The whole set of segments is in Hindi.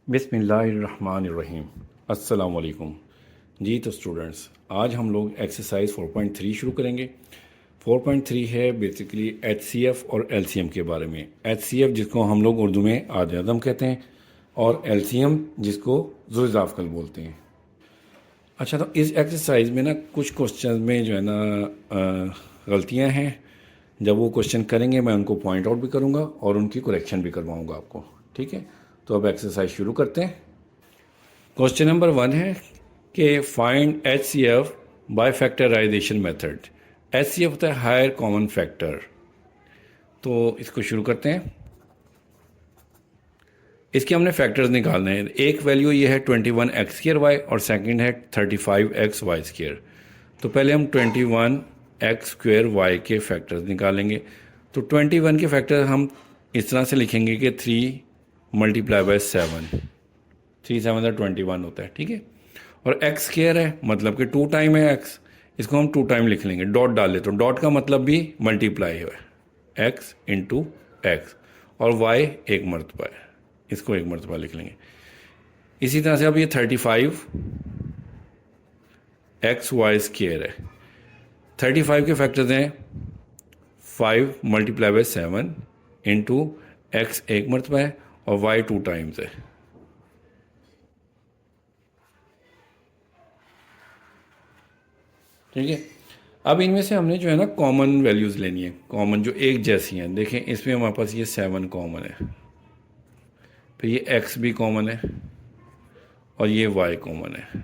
बिस्मिल्लाहिर्रहमानिर्रहीम। अस्सलाम वालेकुम जी। तो स्टूडेंट्स, आज हम लोग एक्सरसाइज 4.3 शुरू करेंगे। 4.3 है बेसिकली एचसीएफ और एलसीएम के बारे में। एचसीएफ जिसको हम लोग उर्दू में आद अदम कहते हैं और एलसीएम जिसको ज़ुज़ाफ़कल बोलते हैं। अच्छा, तो इस एक्सरसाइज में ना कुछ क्वेश्चन में जो है ना गलतियां हैं। जब वो क्वेश्चन करेंगे मैं उनको पॉइंट आउट भी करूँगा और उनकी करेक्शन भी करवाऊँगा आपको। ठीक है, तो अब एक्सरसाइज शुरू करते हैं। क्वेश्चन नंबर 1 है कि find H C F by factorization method. H C F होता है हायर कॉमन फैक्टर। तो इसको शुरू करते हैं। इसके हमने फैक्टर्स निकालने हैं। एक वैल्यू ये है 21 एक्स स्क्र वाई और सेकंड है 35 एक्स वाई स्क्र। तो पहले हम 21 एक्स स्क्र वाई के फैक्टर्स निकालेंगे। तो 21 के फैक्टर हम इस तरह से लिखेंगे कि 3 मल्टीप्लाई बाय 7, 3 7 21 होता है। ठीक है, और एक्स स्क्र है मतलब कि 2 टाइम है एक्स, इसको हम 2 टाइम लिख लेंगे। डॉट डाल लेते, तो डॉट का मतलब भी मल्टीप्लाई है, एक्स इंटू एक्स, और वाई एक मरतबा है, इसको एक मरतबा लिख लेंगे। इसी तरह से अब ये 35 एक्स वाई स्क्र है। 35 के फैक्टर्स हैं 5 मल्टीप्लाई बाय 7 इंटू एक्स एक मरतबा है और वाई 2 टाइम्स है। ठीक है, अब इनमें से हमने जो है ना कॉमन वैल्यूज़ लेनी है, कॉमन जो एक जैसी हैं। देखें इसमें हमारे पास ये 7 कॉमन है, फिर ये x भी कॉमन है और ये y कॉमन है।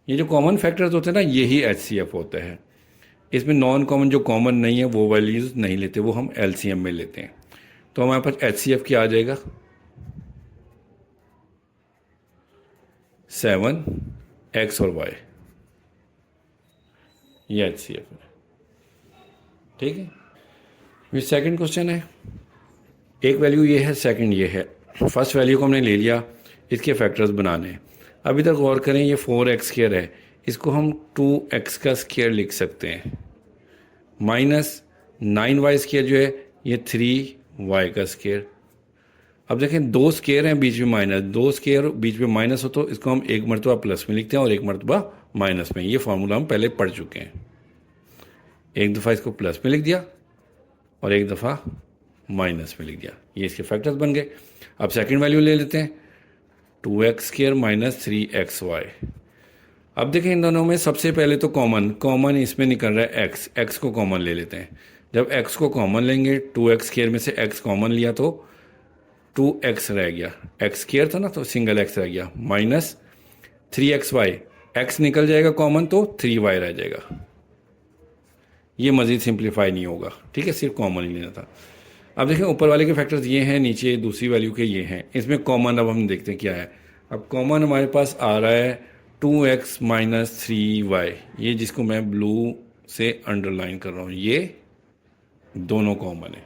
ये जो कॉमन फैक्टर्स होते हैं ना, यही एच सी एफ होता है। इसमें नॉन कॉमन जो कॉमन नहीं है वो वैल्यूज़ नहीं लेते, वो हम एल सी एम में लेते हैं। तो हमारे पास एच सी एफ क्या आ जाएगा, 7 एक्स और y, ये एच सी एफ है। ठीक है, फिर सेकंड क्वेश्चन है। एक वैल्यू ये है, सेकंड ये है। फर्स्ट वैल्यू को हमने ले लिया, इसके फैक्टर्स बनाने हैं। अभी तक गौर करें, ये 4x स्क्र है, इसको हम 2x का स्क्र लिख सकते हैं, माइनस 9y स्क्र जो है ये 3y का स्क्र। अब देखें दो स्क्र हैं बीच में माइनस, दो स्क्र बीच में माइनस हो तो इसको हम एक मरतबा प्लस में लिखते हैं और एक मरतबा माइनस में। ये फार्मूला हम पहले पढ़ चुके हैं। एक दफ़ा इसको प्लस में लिख दिया और एक दफ़ा माइनस में लिख दिया, ये इसके फैक्टर्स बन गए। अब सेकंड वैल्यू ले लेते हैं, 2x स्क्र माइनस 3xy। अब देखें इन दोनों में सबसे पहले तो कॉमन इसमें निकल रहा है x को कॉमन ले लेते हैं। जब x को कॉमन लेंगे, 2x स्क्र में से x कॉमन लिया तो 2x रह गया, x स्क्र था ना तो सिंगल x रह गया, माइनस 3xy, x निकल जाएगा कॉमन तो 3y रह जाएगा। ये मज़ीद सिंप्लीफाई नहीं होगा। ठीक है, सिर्फ कॉमन ही लेना था। अब देखें ऊपर वाले के फैक्टर्स ये हैं, नीचे दूसरी वैल्यू के ये हैं। इसमें कॉमन अब हम देखते हैं क्या है। अब कॉमन हमारे पास आ रहा है 2x माइनस 3y, ये जिसको मैं ब्लू से अंडरलाइन कर रहा हूँ, ये दोनों कॉमन है।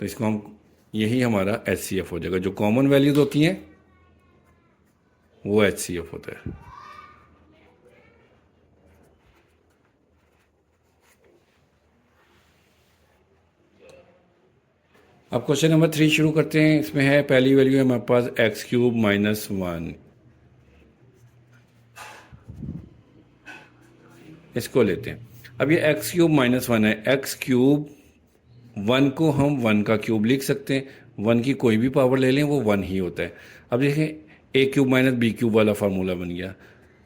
तो इसको हम, यही हमारा एच सी एफ हो जाएगा। जो कॉमन वैल्यूज होती हैं वो एच सी एफ होता है। अब क्वेश्चन नंबर 3 शुरू करते हैं। इसमें है, पहली वैल्यू है हमारे पास एक्स क्यूब माइनस 1, इसको लेते हैं। अब ये एक्स क्यूब माइनस 1 है, एक्स क्यूब 1 को हम 1 का क्यूब लिख सकते हैं, 1 की कोई भी पावर ले लें वो 1 ही होता है। अब देखें ए क्यूब माइनस बी क्यूब वाला फार्मूला बन गया।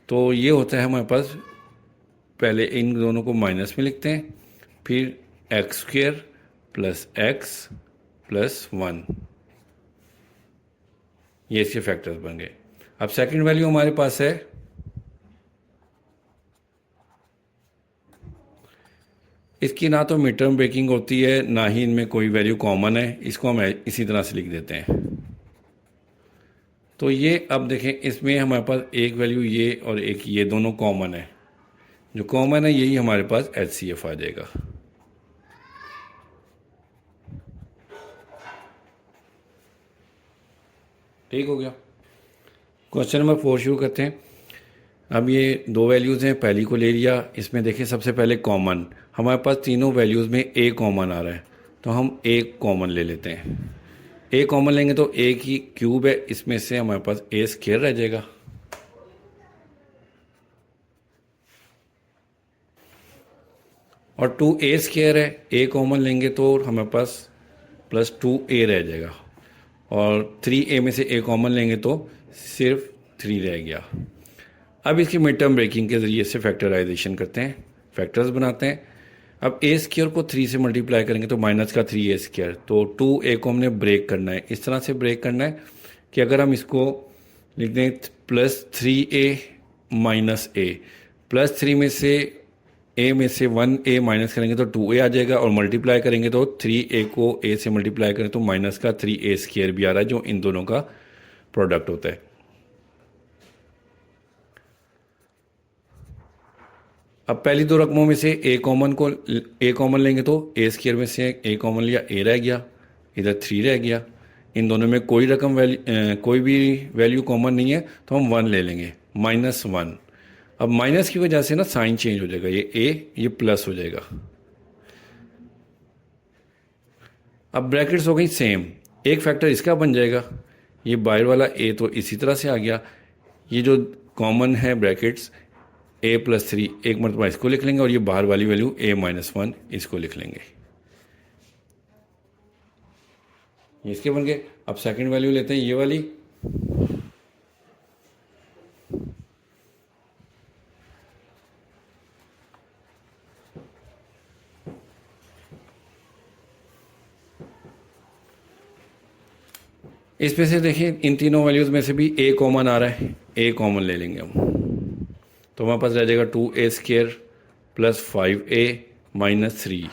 तो ये होता है हमारे पास, पहले इन दोनों को माइनस में लिखते हैं, फिर x square plus x plus 1, ये इसके फैक्टर्स बन गए। अब सेकंड वैल्यू हमारे पास है, इसकी ना तो मिड टर्म ब्रेकिंग होती है ना ही इनमें कोई वैल्यू कॉमन है, इसको हम इसी तरह से लिख देते हैं। तो ये अब देखें इसमें हमारे पास एक वैल्यू ये और एक ये दोनों कॉमन है। जो कॉमन है यही हमारे पास एच सी एफ आ जाएगा। ठीक हो गया। क्वेश्चन नंबर 4 शुरू करते हैं। अब ये दो वैल्यूज़ हैं, पहली को ले लिया। इसमें देखिए सबसे पहले कॉमन, हमारे पास तीनों वैल्यूज़ में ए कॉमन आ रहा है तो हम ए कॉमन ले लेते हैं। ए कॉमन लेंगे तो ए की क्यूब है, इसमें से हमारे पास ए स्क्वायर रह जाएगा। और 2a स्क्वायर है, ए कॉमन लेंगे तो हमारे पास प्लस 2a रह जाएगा। और 3a में से ए कॉमन लेंगे तो सिर्फ 3 रह गया। अब इसकी मिड टर्म ब्रेकिंग के ज़रिए से फैक्टराइजेशन करते हैं, फैक्टर्स बनाते हैं। अब ए स्क्वायर को 3 से मल्टीप्लाई करेंगे तो माइनस का 3a स्क्वायर, तो 2a को हमने ब्रेक करना है। इस तरह से ब्रेक करना है कि अगर हम इसको लिख दें प्लस 3a माइनस ए, प्लस 3 में से ए में से 1a माइनस करेंगे तो 2a आ जाएगा, और मल्टीप्लाई करेंगे तो 3a को a से मल्टीप्लाई करें तो माइनस का 3a स्क्वायर भी आ रहा है, जो इन दोनों का प्रोडक्ट होता है। अब पहली दो रकमों में से ए कॉमन लेंगे तो ए स्क्वायर में से ए कॉमन लिया, ए रह गया, इधर 3 रह गया। इन दोनों में कोई कोई भी वैल्यू कॉमन नहीं है तो हम 1 ले लेंगे, -1। अब माइनस की वजह से ना साइन चेंज हो जाएगा, ये ए ये प्लस हो जाएगा। अब ब्रैकेट्स हो गई सेम, एक फैक्टर इसका बन जाएगा, ये बाहर वाला ए तो इसी तरह से आ गया। ये जो कॉमन है ब्रैकेट्स a प्लस 3, एक मरतबा इसको लिख लेंगे, और ये बाहर वाली वैल्यू a-1 इसको लिख लेंगे। ये इसके बन गए। अब सेकंड वैल्यू लेते हैं ये वाली, इसमें से देखिए इन तीनों वैल्यूज़ में से भी a कॉमन आ रहा है, a कॉमन ले लेंगे हम, तो हमारे पास रह जाएगा 2a square plus 5a minus 3।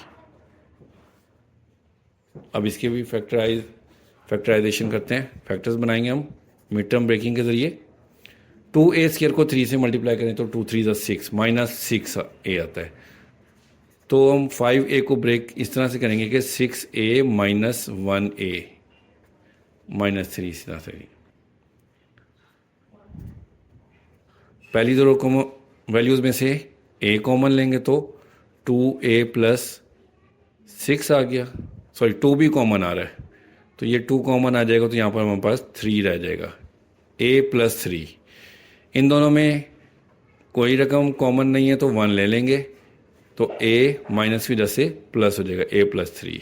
अब इसके भी फैक्टराइजेशन करते हैं, फैक्टर्स बनाएंगे हम मिड टर्म ब्रेकिंग के ज़रिए। 2a स्क्वायर को 3 से मल्टीप्लाई करें तो 2 3 6 -6a आता है। तो हम 5a को ब्रेक इस तरह से करेंगे कि 6a माइनस 1a माइनस 3, इस तरह से। पहली दो वैल्यूज़ में से a कॉमन लेंगे तो 2a प्लस 6 आ गया, सॉरी 2 भी कॉमन आ रहा है, तो ये 2 कॉमन आ जाएगा, तो यहाँ पर हमारे पास 3 रह जाएगा, a प्लस 3। इन दोनों में कोई रकम कॉमन नहीं है तो 1 ले लेंगे, तो a माइनस की वजह से प्लस हो जाएगा, a प्लस 3।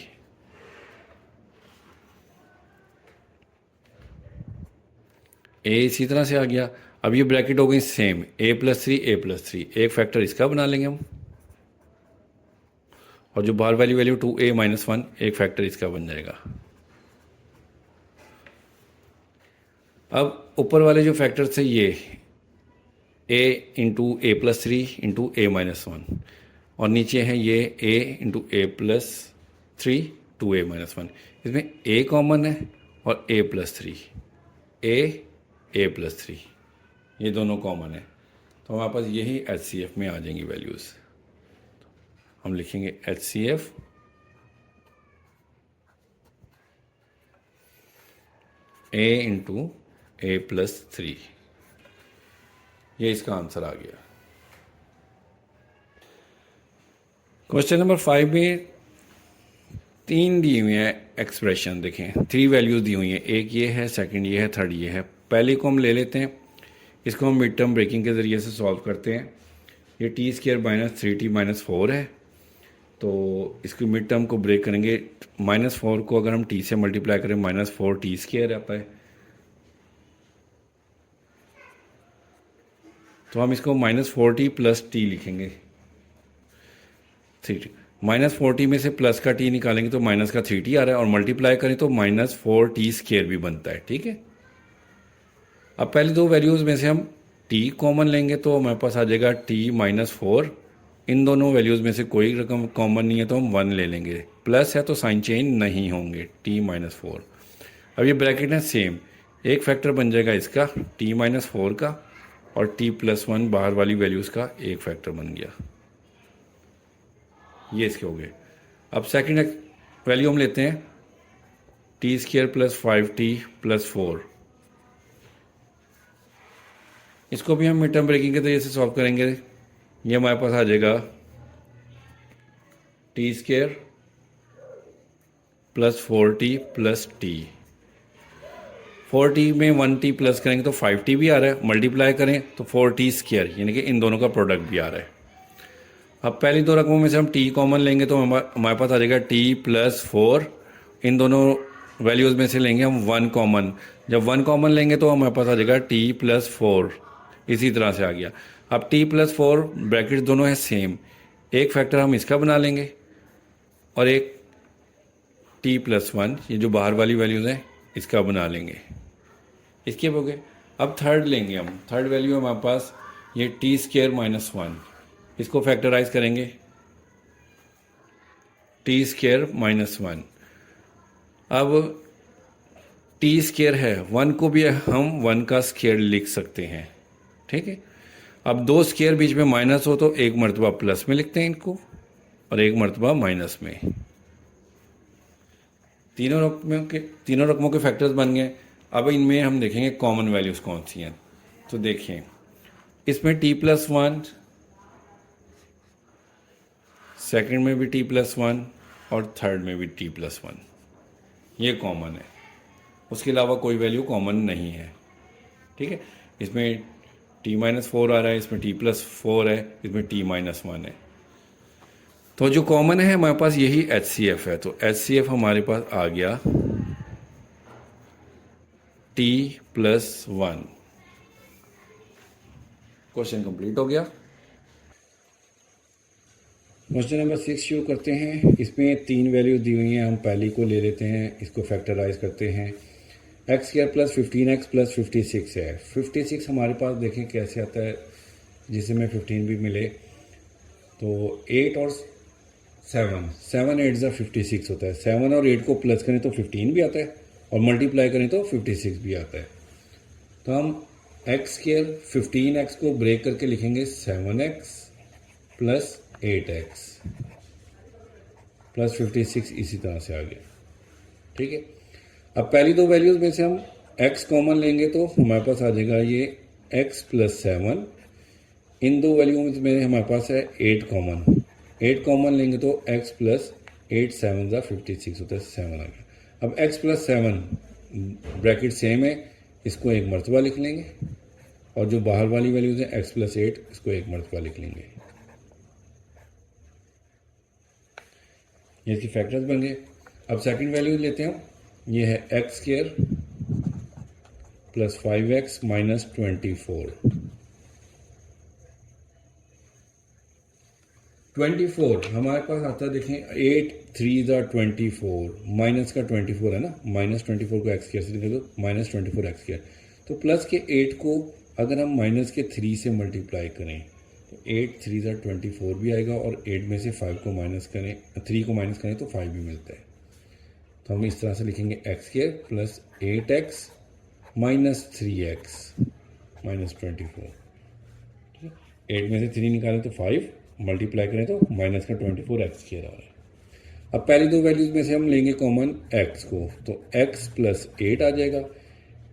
a इसी तरह से आ गया। अब ये ब्रैकेट हो गई same, a plus 3 a plus 3, एक फैक्टर इसका बना लेंगे हम, और जो बाहर वाली वैल्यू 2a-1 एक फैक्टर इसका बन जाएगा। अब ऊपर वाले जो फैक्टर थे ये a into A plus 3 into a-1, और नीचे है ये a into A plus 3 2a-1। इसमें a कॉमन है और a प्लस 3, a प्लस 3, ये दोनों कॉमन है, तो हमारे पास यही HCF में आ जाएंगी वैल्यूज़। हम लिखेंगे HCF a into A plus 3, ये इसका आंसर आ गया। क्वेश्चन नंबर 5 में 3 दी हुई है एक्सप्रेशन, देखें 3 वैल्यूज़ दी हुई हैं, एक ये है, सेकंड ये है, थर्ड ये है। पहले को हम ले लेते हैं, इसको हम मिड टर्म ब्रेकिंग के ज़रिए से सॉल्व करते हैं। ये T square minus 3t minus 4 है, तो इसकी मिड टर्म को ब्रेक करेंगे। -4 को अगर हम t से मल्टीप्लाई करें -4t स्क्वायर आता है, तो हम इसको -4t प्लस t लिखेंगे। 3t -4t में से प्लस का t निकालेंगे तो माइनस का 3t आ रहा है, और मल्टीप्लाई करें तो -4t स्क्वायर भी बनता है, ठीक है। अब पहले दो वैल्यूज़ में से हम t कॉमन लेंगे तो हमारे पास आ जाएगा t-4। इन दोनों वैल्यूज़ में से कोई रकम कॉमन नहीं है तो हम 1 ले लेंगे, प्लस है तो साइन चेंज नहीं होंगे, t-4। अब ये ब्रैकेट है सेम, एक फैक्टर बन जाएगा इसका t-4 का, और t+1 बाहर वाली वैल्यूज़ का एक फैक्टर बन गया, ये इसके हो गए। अब सेकंड वैल्यू हम लेते हैं t square plus 5t plus 4, इसको भी हम मिड टर्म ब्रेकिंग के तरीके से सॉल्व करेंगे। ये हमारे पास आ जाएगा t square plus 4t plus t, 4t में 1t प्लस करेंगे तो 5t भी आ रहा है, मल्टीप्लाई करें तो 4t स्क्वायर, यानी कि इन दोनों का प्रोडक्ट भी आ रहा है। अब पहली दो रकमों में से हम t कॉमन लेंगे तो हमारे पास आ जाएगा t प्लस 4। इन दोनों वैल्यूज़ में से लेंगे हम 1 कॉमन, जब 1 कॉमन लेंगे तो हमारे पास आ जाएगा t प्लस 4। इसी तरह से आ गया। अब t प्लस 4 ब्रैकेट दोनों है सेम, एक फैक्टर हम इसका बना लेंगे और एक t प्लस 1, ये जो बाहर वाली वैल्यूज़ हैं इसका बना लेंगे। इसके हो गए। अब थर्ड लेंगे हम, थर्ड वैल्यू हमारे पास ये टी स्क्वायर माइनस 1, इसको फैक्टराइज करेंगे टी स्क्वायर माइनस 1। अब टी स्क्वायर है, 1 को भी हम 1 का स्क्वायर लिख सकते हैं, ठीक है। अब दो स्क्वायर बीच में माइनस हो तो एक मरतबा प्लस में लिखते हैं इनको और एक मरतबा माइनस में। तीनों रकमों के फैक्टर्स बन गए। अब इनमें हम देखेंगे कॉमन वैल्यूज़ कौन सी हैं। तो देखिए इसमें t प्लस 1, सेकेंड में भी t प्लस 1 और थर्ड में भी t प्लस 1, ये कॉमन है। उसके अलावा कोई वैल्यू कॉमन नहीं है, ठीक है। इसमें t माइनस 4 आ रहा है, इसमें t प्लस 4 है, इसमें t माइनस 1 है। तो जो कॉमन है हमारे पास यही HCF है। तो HCF हमारे पास आ गया t प्लस 1। क्वेश्चन कंप्लीट हो गया। क्वेश्चन नंबर 6 शुरू करते हैं। इसमें 3 वैल्यूज दी हुई हैं, हम पहली को ले लेते हैं, इसको फैक्टराइज करते हैं। X square plus 15x plus 56 है। 56 हमारे पास देखें कैसे आता है, जिसे में 15 भी मिले तो 8 और 7 8 ज़ा 56 होता है। 7 और 8 को प्लस करें तो 15 भी आता है और मल्टीप्लाई करें तो 56 भी आता है। तो हम एक्स स्क्वायर 15x को ब्रेक करके लिखेंगे 7x प्लस 8x प्लस 56, इसी तरह से आ गया, ठीक है। अब पहली दो वैल्यूज़ में से हम x कॉमन लेंगे तो हमारे पास आ जाएगा ये x प्लस 7। इन दो वैल्यूज में हमारे पास है 8 कॉमन, 8 कॉमन लेंगे तो x प्लस 8 7 ज़ा 56 होता है, 7 आ गया। अब x प्लस 7 ब्रैकेट सेम है, इसको एक मरतबा लिख लेंगे और जो बाहर वाली वैल्यूज है x प्लस 8, इसको एक मरतबा लिख लेंगे। ये इसकी फैक्टर्स बन गए। अब सेकंड वैल्यू लेते हैं हम, ये है x square plus 5x minus 24। 24 हमारे पास आता है, देखें 8 3 ज़ा 24, माइनस का 24 है ना, माइनस 24 को एक्स स्क्वायर से लिखें तो माइनस 24 एक्स स्क्वायर। तो प्लस के 8 को अगर हम माइनस के 3 से मल्टीप्लाई करें तो 8 3 ज़ा 24 भी आएगा और 8 में से 5 को माइनस करें, 3 को माइनस करें तो 5 भी मिलता है। तो हम इस तरह से लिखेंगे x square plus 8x minus 3x minus 24। 8 में से 3 निकालें तो 5, मल्टीप्लाई करें तो माइनस का 24 एक्स स्क्वायर आ रहा है। अब पहली दो वैल्यूज़ में से हम लेंगे कॉमन x को, तो x प्लस 8 आ जाएगा।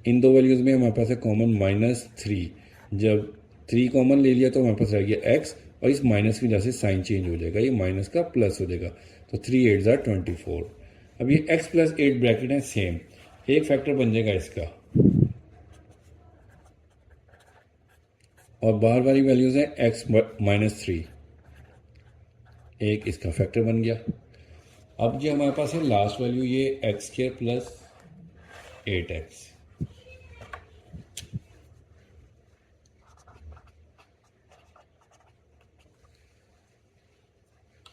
इन दो वैल्यूज़ में हमारे पास है कॉमन माइनस 3, जब 3 कॉमन ले लिया तो हमारे पास रह गया x और इस माइनस की वजह से साइन चेंज हो जाएगा, ये माइनस का प्लस हो जाएगा। तो 3 8 ज़ा 24। अब ये x प्लस 8 ब्रैकेट है सेम, एक फैक्टर बन जाएगा इसका और बाहर वाली वैल्यूज़ है x माइनस 3, एक इसका फैक्टर बन गया। अब जो हमारे पास है लास्ट वैल्यू, ये एक्स स्क्वायर प्लस 8x।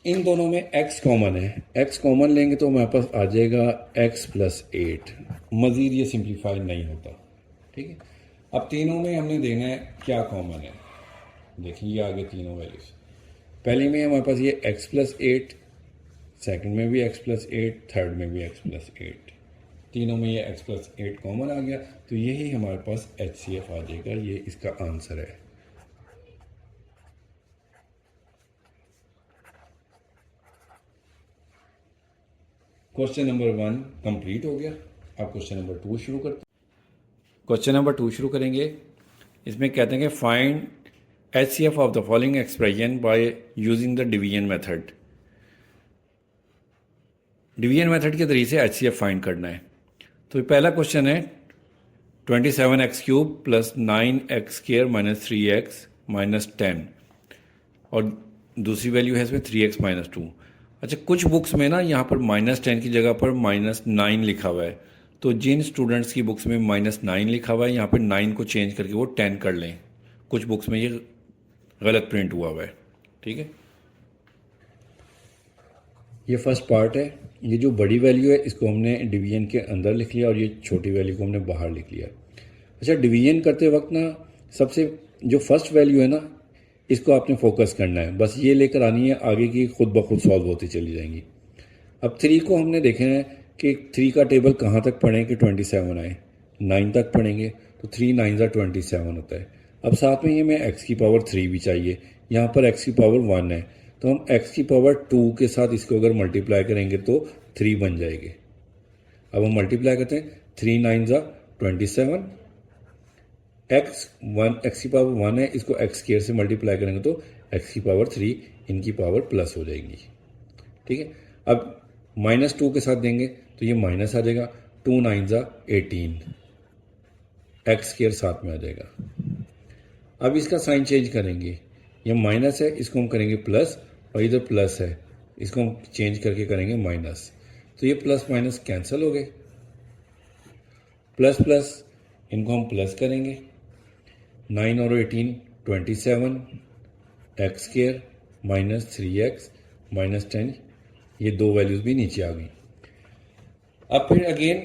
इन दोनों में x कॉमन है, x कॉमन लेंगे तो हमारे पास आ जाएगा x प्लस 8। मज़ीद ये सिंप्लीफाई नहीं होता, ठीक है। अब तीनों में हमने देना है क्या कॉमन है। देखिए ये आगे तीनों वैल्यूज, पहले में हमारे पास ये x प्लस 8, सेकेंड में भी x प्लस 8, थर्ड में भी x प्लस 8, तीनों में ये x प्लस 8 कॉमन आ गया। तो यही हमारे पास HCF आ जाएगा, ये इसका आंसर है। क्वेश्चन नंबर 1 कंप्लीट हो गया। अब क्वेश्चन नंबर 2 शुरू करते हैं। क्वेश्चन नंबर 2 शुरू करेंगे। इसमें कहते हैं कि find HCF of the following expression by using the division method. Division method के जरिए से HCF फाइंड करना है। तो पहला क्वेश्चन है 27x³ plus 9x² minus 3x minus 10, और दूसरी वैल्यू है इसमें 3x माइनस 2। अच्छा, कुछ बुक्स में ना यहाँ पर -10 की जगह पर -9 लिखा हुआ है, तो जिन स्टूडेंट्स की बुक्स में -9 लिखा हुआ है यहाँ पर 9 को चेंज करके वो 10 कर लें। कुछ बुक्स में ये गलत प्रिंट हुआ है, ठीक है। ये फर्स्ट पार्ट है। ये जो बड़ी वैल्यू है इसको हमने डिवीजन के अंदर लिख लिया और ये छोटी वैल्यू को हमने बाहर लिख लिया। अच्छा, डिवीजन करते वक्त ना सबसे जो फर्स्ट वैल्यू है ना इसको आपने फोकस करना है, बस ये लेकर आनी है, आगे की खुद ब खुद सॉल्व होती चली जाएंगी। अब 3 को हमने देखे हैं कि 3 का टेबल कहाँ तक पढ़ें कि 27 आए, 9 तक पढ़ेंगे, तो 3 9 27 होता है। अब साथ में ये मैं x की पावर 3 भी चाहिए, यहाँ पर x की पावर 1 है, तो हम x की पावर 2 के साथ इसको अगर मल्टीप्लाई करेंगे तो 3 बन जाएगी। अब हम मल्टीप्लाई करते हैं, 3 9 27, x की पावर 1 है, इसको x² से मल्टीप्लाई करेंगे तो x की पावर 3, इनकी पावर प्लस हो जाएगी, ठीक है। अब -2 के साथ देंगे तो ये माइनस आ जाएगा, 2 9 18, x² साथ में आ जाएगा। अब इसका साइन चेंज करेंगे, ये माइनस है इसको हम करेंगे प्लस, और इधर प्लस है इसको हम चेंज करके करेंगे माइनस, तो ये प्लस माइनस कैंसिल हो गए, प्लस प्लस इनको हम प्लस करेंगे, 9 और 18 27, x² माइनस 3x माइनस 10, ये दो वैल्यूज भी नीचे आ गई। अब फिर अगेन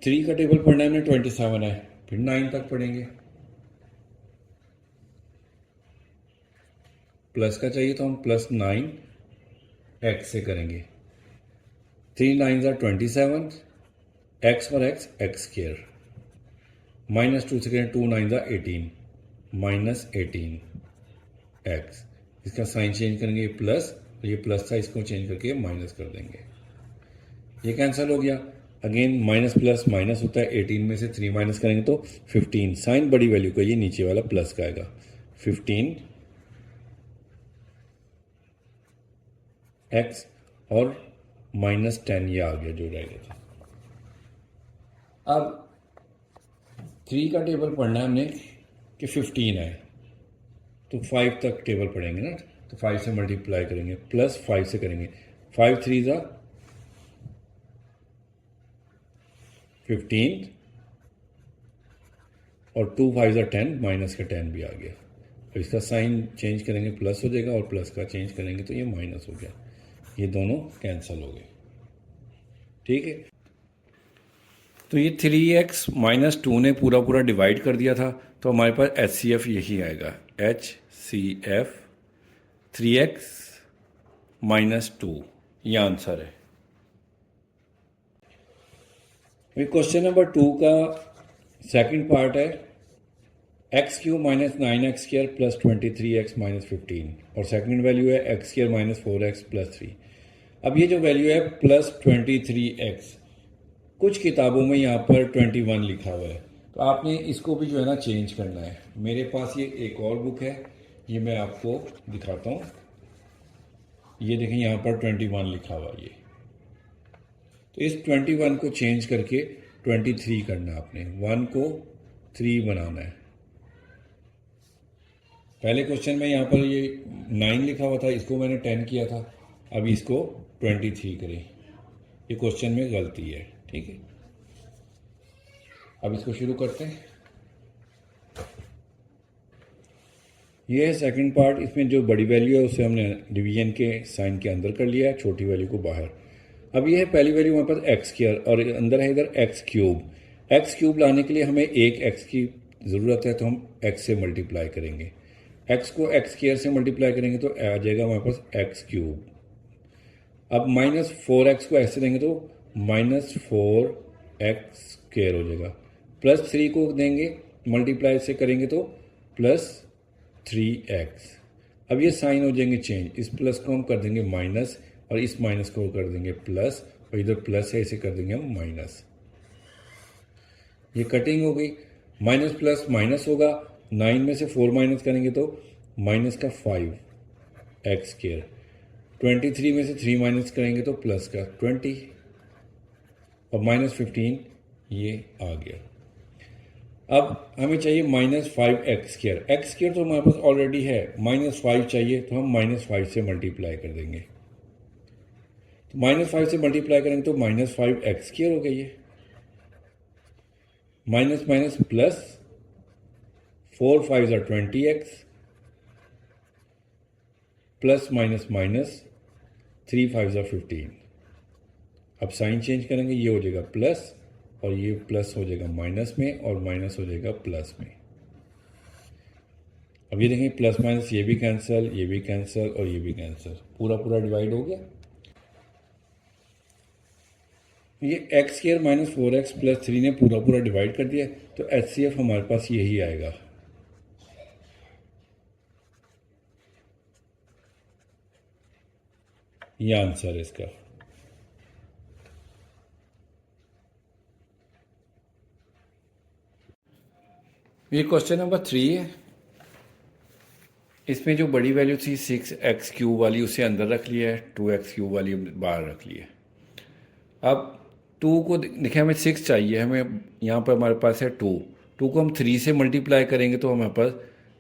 3 का टेबल पढ़ना है हमने, 27 है, फिर 9 तक पढ़ेंगे, प्लस का चाहिए तो हम प्लस 9 x से करेंगे, 3 9 27, x और x² -2 से करें, 2 9 18 माइनस 18 x, इसका साइन चेंज करेंगे प्लस, और ये प्लस था इसको चेंज करके माइनस कर देंगे, ये कैंसिल हो गया। अगेन माइनस प्लस माइनस होता है, 18 में से 3 माइनस करेंगे तो 15, साइन बड़ी वैल्यू का ये नीचे वाला प्लस का आएगा, 15 x और -10 ये आ गया जो रहेगा था। अब 3 का टेबल पढ़ना है हमने कि 15 है, तो 5 तक टेबल पढ़ेंगे ना, तो 5 से मल्टीप्लाई करेंगे, प्लस 5 से करेंगे, 5 3 15 और 2 5 10, माइनस का 10 भी आ गया। तो इसका साइन चेंज करेंगे प्लस हो जाएगा, और प्लस का चेंज करेंगे तो ये माइनस हो गया, ये दोनों कैंसिल हो गए, ठीक है। तो ये 3x माइनस 2 ने पूरा पूरा डिवाइड कर दिया था, तो हमारे पास HCF यही आएगा, HCF 3x माइनस 2, ये आंसर है। क्वेश्चन नंबर 2 का सेकंड पार्ट है, x³ minus 9x² plus 23x minus 15, और सेकंड वैल्यू है x² माइनस 4x प्लस 3। अब ये जो वैल्यू है प्लस 23x, कुछ किताबों में यहाँ पर 21 लिखा हुआ है, तो आपने इसको भी जो है ना चेंज करना है। मेरे पास ये एक और बुक है, ये मैं आपको दिखाता हूँ, ये देखें यहाँ पर 21 लिखा हुआ है ये, तो इस 21 को चेंज करके 23 करना है आपने, 1 को 3 बनाना है। पहले क्वेश्चन में यहाँ पर ये 9 लिखा हुआ था, इसको मैंने 10 किया था, अब इसको 23 करें, ये क्वेश्चन में गलती है, ठीक है। अब इसको शुरू करते हैं। ये है सेकंड पार्ट, इसमें जो बड़ी वैल्यू है उसे हमने डिवीजन के साइन के अंदर कर लिया है, छोटी वैल्यू को बाहर। अब ये है पहली वैल्यू हमारे पास x² और अंदर है इधर x³। x³ लाने के लिए हमें एक x की ज़रूरत है, तो हम x से मल्टीप्लाई करेंगे, x को x² से मल्टीप्लाई करेंगे तो आ जाएगा हमारे पास x³। अब -4x को ऐसे देंगे तो -4x² हो जाएगा, प्लस 3 को देंगे मल्टीप्लाई से करेंगे तो प्लस 3x। अब ये साइन हो जाएंगे चेंज, इस प्लस को हम कर देंगे माइनस, और इस माइनस को कर देंगे प्लस, और इधर प्लस है इसे कर देंगे हम माइनस, ये कटिंग हो गई, माइनस प्लस माइनस होगा, 9 में से 4 माइनस करेंगे तो माइनस का 5x², 23 में से 3 माइनस करेंगे तो प्लस का 20, और -15 ये आ गया। अब हमें चाहिए -5x²। x² तो हमारे पास ऑलरेडी है, -5 चाहिए तो हम -5 से मल्टीप्लाई कर देंगे। तो -5 से मल्टीप्लाई करेंगे तो -5x² हो गई है। Minus minus plus, 4 5 20x, plus minus minus, 3 5 15। अब साइन चेंज करेंगे, ये हो जाएगा प्लस और ये प्लस हो जाएगा माइनस में और माइनस हो जाएगा प्लस में। अब ये देखें प्लस माइनस ये भी कैंसिल, ये भी कैंसिल और ये भी कैंसिल, पूरा पूरा डिवाइड हो गया। ये x² -4x + 3 ने पूरा पूरा डिवाइड कर दिया, तो HCF हमारे पास यही आएगा। ये आंसर है इसका। ये क्वेश्चन नंबर 3 है। इसमें जो बड़ी वैल्यू थी 6x³ वाली उसे अंदर रख लिया है, 2x³ वाली बाहर रख ली है। अब 2 को देखें, हमें 6 चाहिए, हमें यहाँ पर हमारे पास है 2 को हम 3 से मल्टीप्लाई करेंगे तो हमारे पास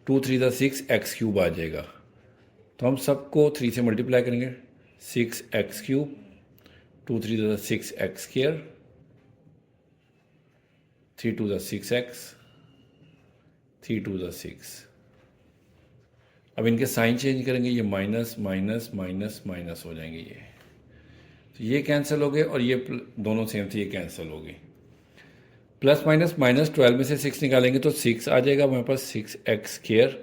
2 3 6 x³ आ जाएगा। तो हम सबको 3 से मल्टीप्लाई करेंगे, 6x³, 2 3 6x², 3 2 6x, 3 2 6। अब इनके साइन चेंज करेंगे, ये माइनस माइनस माइनस माइनस हो जाएंगे ये, तो ये कैंसिल हो गए और ये दोनों सेम थे, ये कैंसिल हो गए। प्लस माइनस माइनस 12 में से 6 निकालेंगे तो 6 आ जाएगा हमारे पास, 6x²,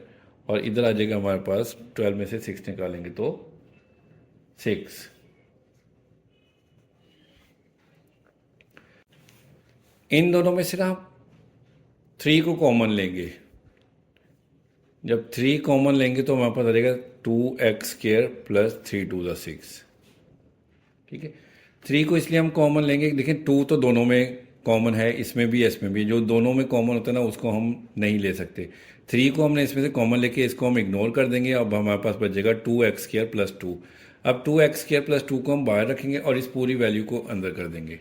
और इधर आ जाएगा हमारे पास 12 में से 6 निकालेंगे तो 6। इन दोनों में से ना 3 को कॉमन लेंगे। जब 3 कॉमन लेंगे तो हमारे पास आ जाएगा 2x² + 3 2 6। ठीक है, 3 को इसलिए हम कॉमन लेंगे, देखिए 2 तो दोनों में कॉमन है, इसमें भी इसमें भी, जो दोनों में कॉमन होता है ना उसको हम नहीं ले सकते। 3 को हमने इसमें से कॉमन लेके इसको हम इग्नोर कर देंगे। अब हमारे पास बचेगा 2x² + 2। अब 2x² + 2 को हम बाहर रखेंगे और इस पूरी वैल्यू को अंदर कर देंगे।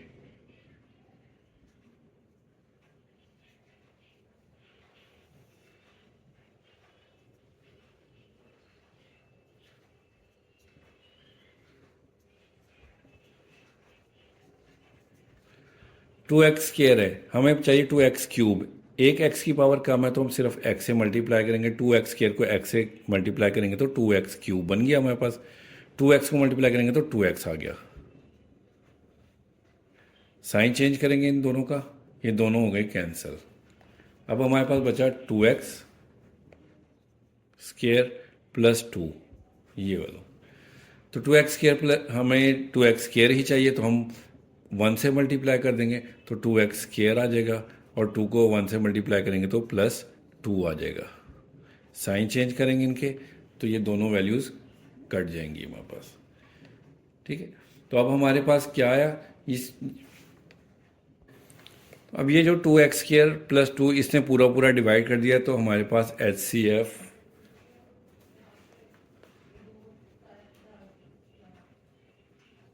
टू एक्स स्क्वायर है, हमें चाहिए 2x³। एक x की पावर कम है तो हम सिर्फ x से मल्टीप्लाई करेंगे, 2x² को x से मल्टीप्लाई करेंगे तो 2x³ बन गया हमारे पास। 2x को मल्टीप्लाई करेंगे तो 2x आ गया। साइन चेंज करेंगे इन दोनों का, ये दोनों हो गए कैंसिल। अब हमारे पास बचा 2x² + 2, ये वाला। तो 2x² हमें 2x² ही चाहिए तो हम 1 से मल्टीप्लाई कर देंगे तो 2x² आ जाएगा, और 2 को 1 से मल्टीप्लाई करेंगे तो +2 आ जाएगा। साइन चेंज करेंगे इनके तो ये दोनों वैल्यूज़ कट जाएंगी हमारे पास। ठीक है, तो अब हमारे पास क्या आया, अब ये जो 2x² + 2 इसने पूरा पूरा डिवाइड कर दिया, तो हमारे पास HCF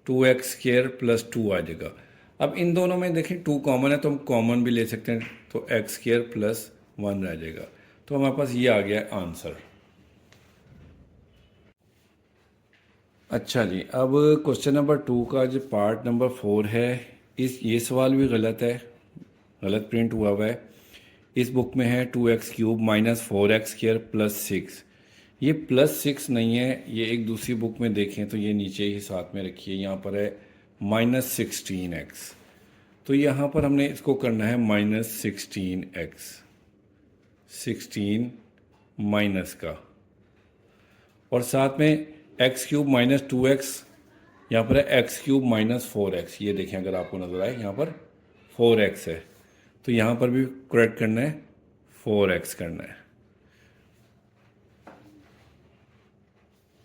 2x² + 2 आ जाएगा। अब इन दोनों में देखें 2 कॉमन है तो हम कॉमन भी ले सकते हैं, तो x² + 1 रह जाएगा। तो हमारे पास ये आ गया आंसर। अच्छा जी, अब क्वेश्चन नंबर 2 का जो पार्ट नंबर 4 है, ये सवाल भी गलत है, गलत प्रिंट हुआ है। इस बुक में है 2x³ - 4x² + 6। ये +6 नहीं है, ये एक दूसरी बुक में देखें तो ये नीचे ही साथ में रखिए, यहाँ पर है -16x। तो यहाँ पर हमने इसको करना है -16x, 16 माइनस का, और साथ में x³ - 2x, यहाँ पर है x³ - 4x। ये देखें अगर आपको नज़र आए, यहाँ पर 4x है, तो यहाँ पर भी करेक्ट करना है, 4x करना है।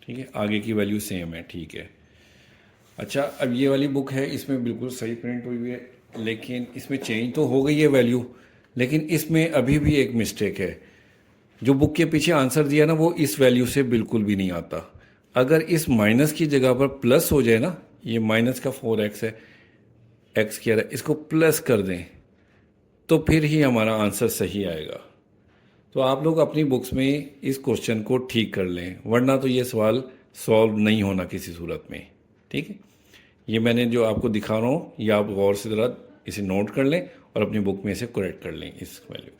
ठीक है, आगे की वैल्यू सेम है। ठीक है, अच्छा, अब ये वाली बुक है, इसमें बिल्कुल सही प्रिंट हुई है, लेकिन इसमें चेंज तो हो गई है वैल्यू, लेकिन इसमें अभी भी एक मिस्टेक है। जो बुक के पीछे आंसर दिया ना, वो इस वैल्यू से बिल्कुल भी नहीं आता। अगर इस माइनस की जगह पर प्लस हो जाए ना, ये माइनस का 4x है, x² है, इसको प्लस कर दें तो फिर ही हमारा आंसर सही आएगा। तो आप लोग अपनी बुक्स में इस क्वेश्चन को ठीक कर लें, वरना तो ये सवाल सॉल्व नहीं होना किसी सूरत में। ठीक है, ये मैंने जो आपको दिखा रहा हूँ ये आप गौर से ज़रा इसे नोट कर लें और अपनी बुक में इसे करेक्ट कर लें। इस वैल्यू,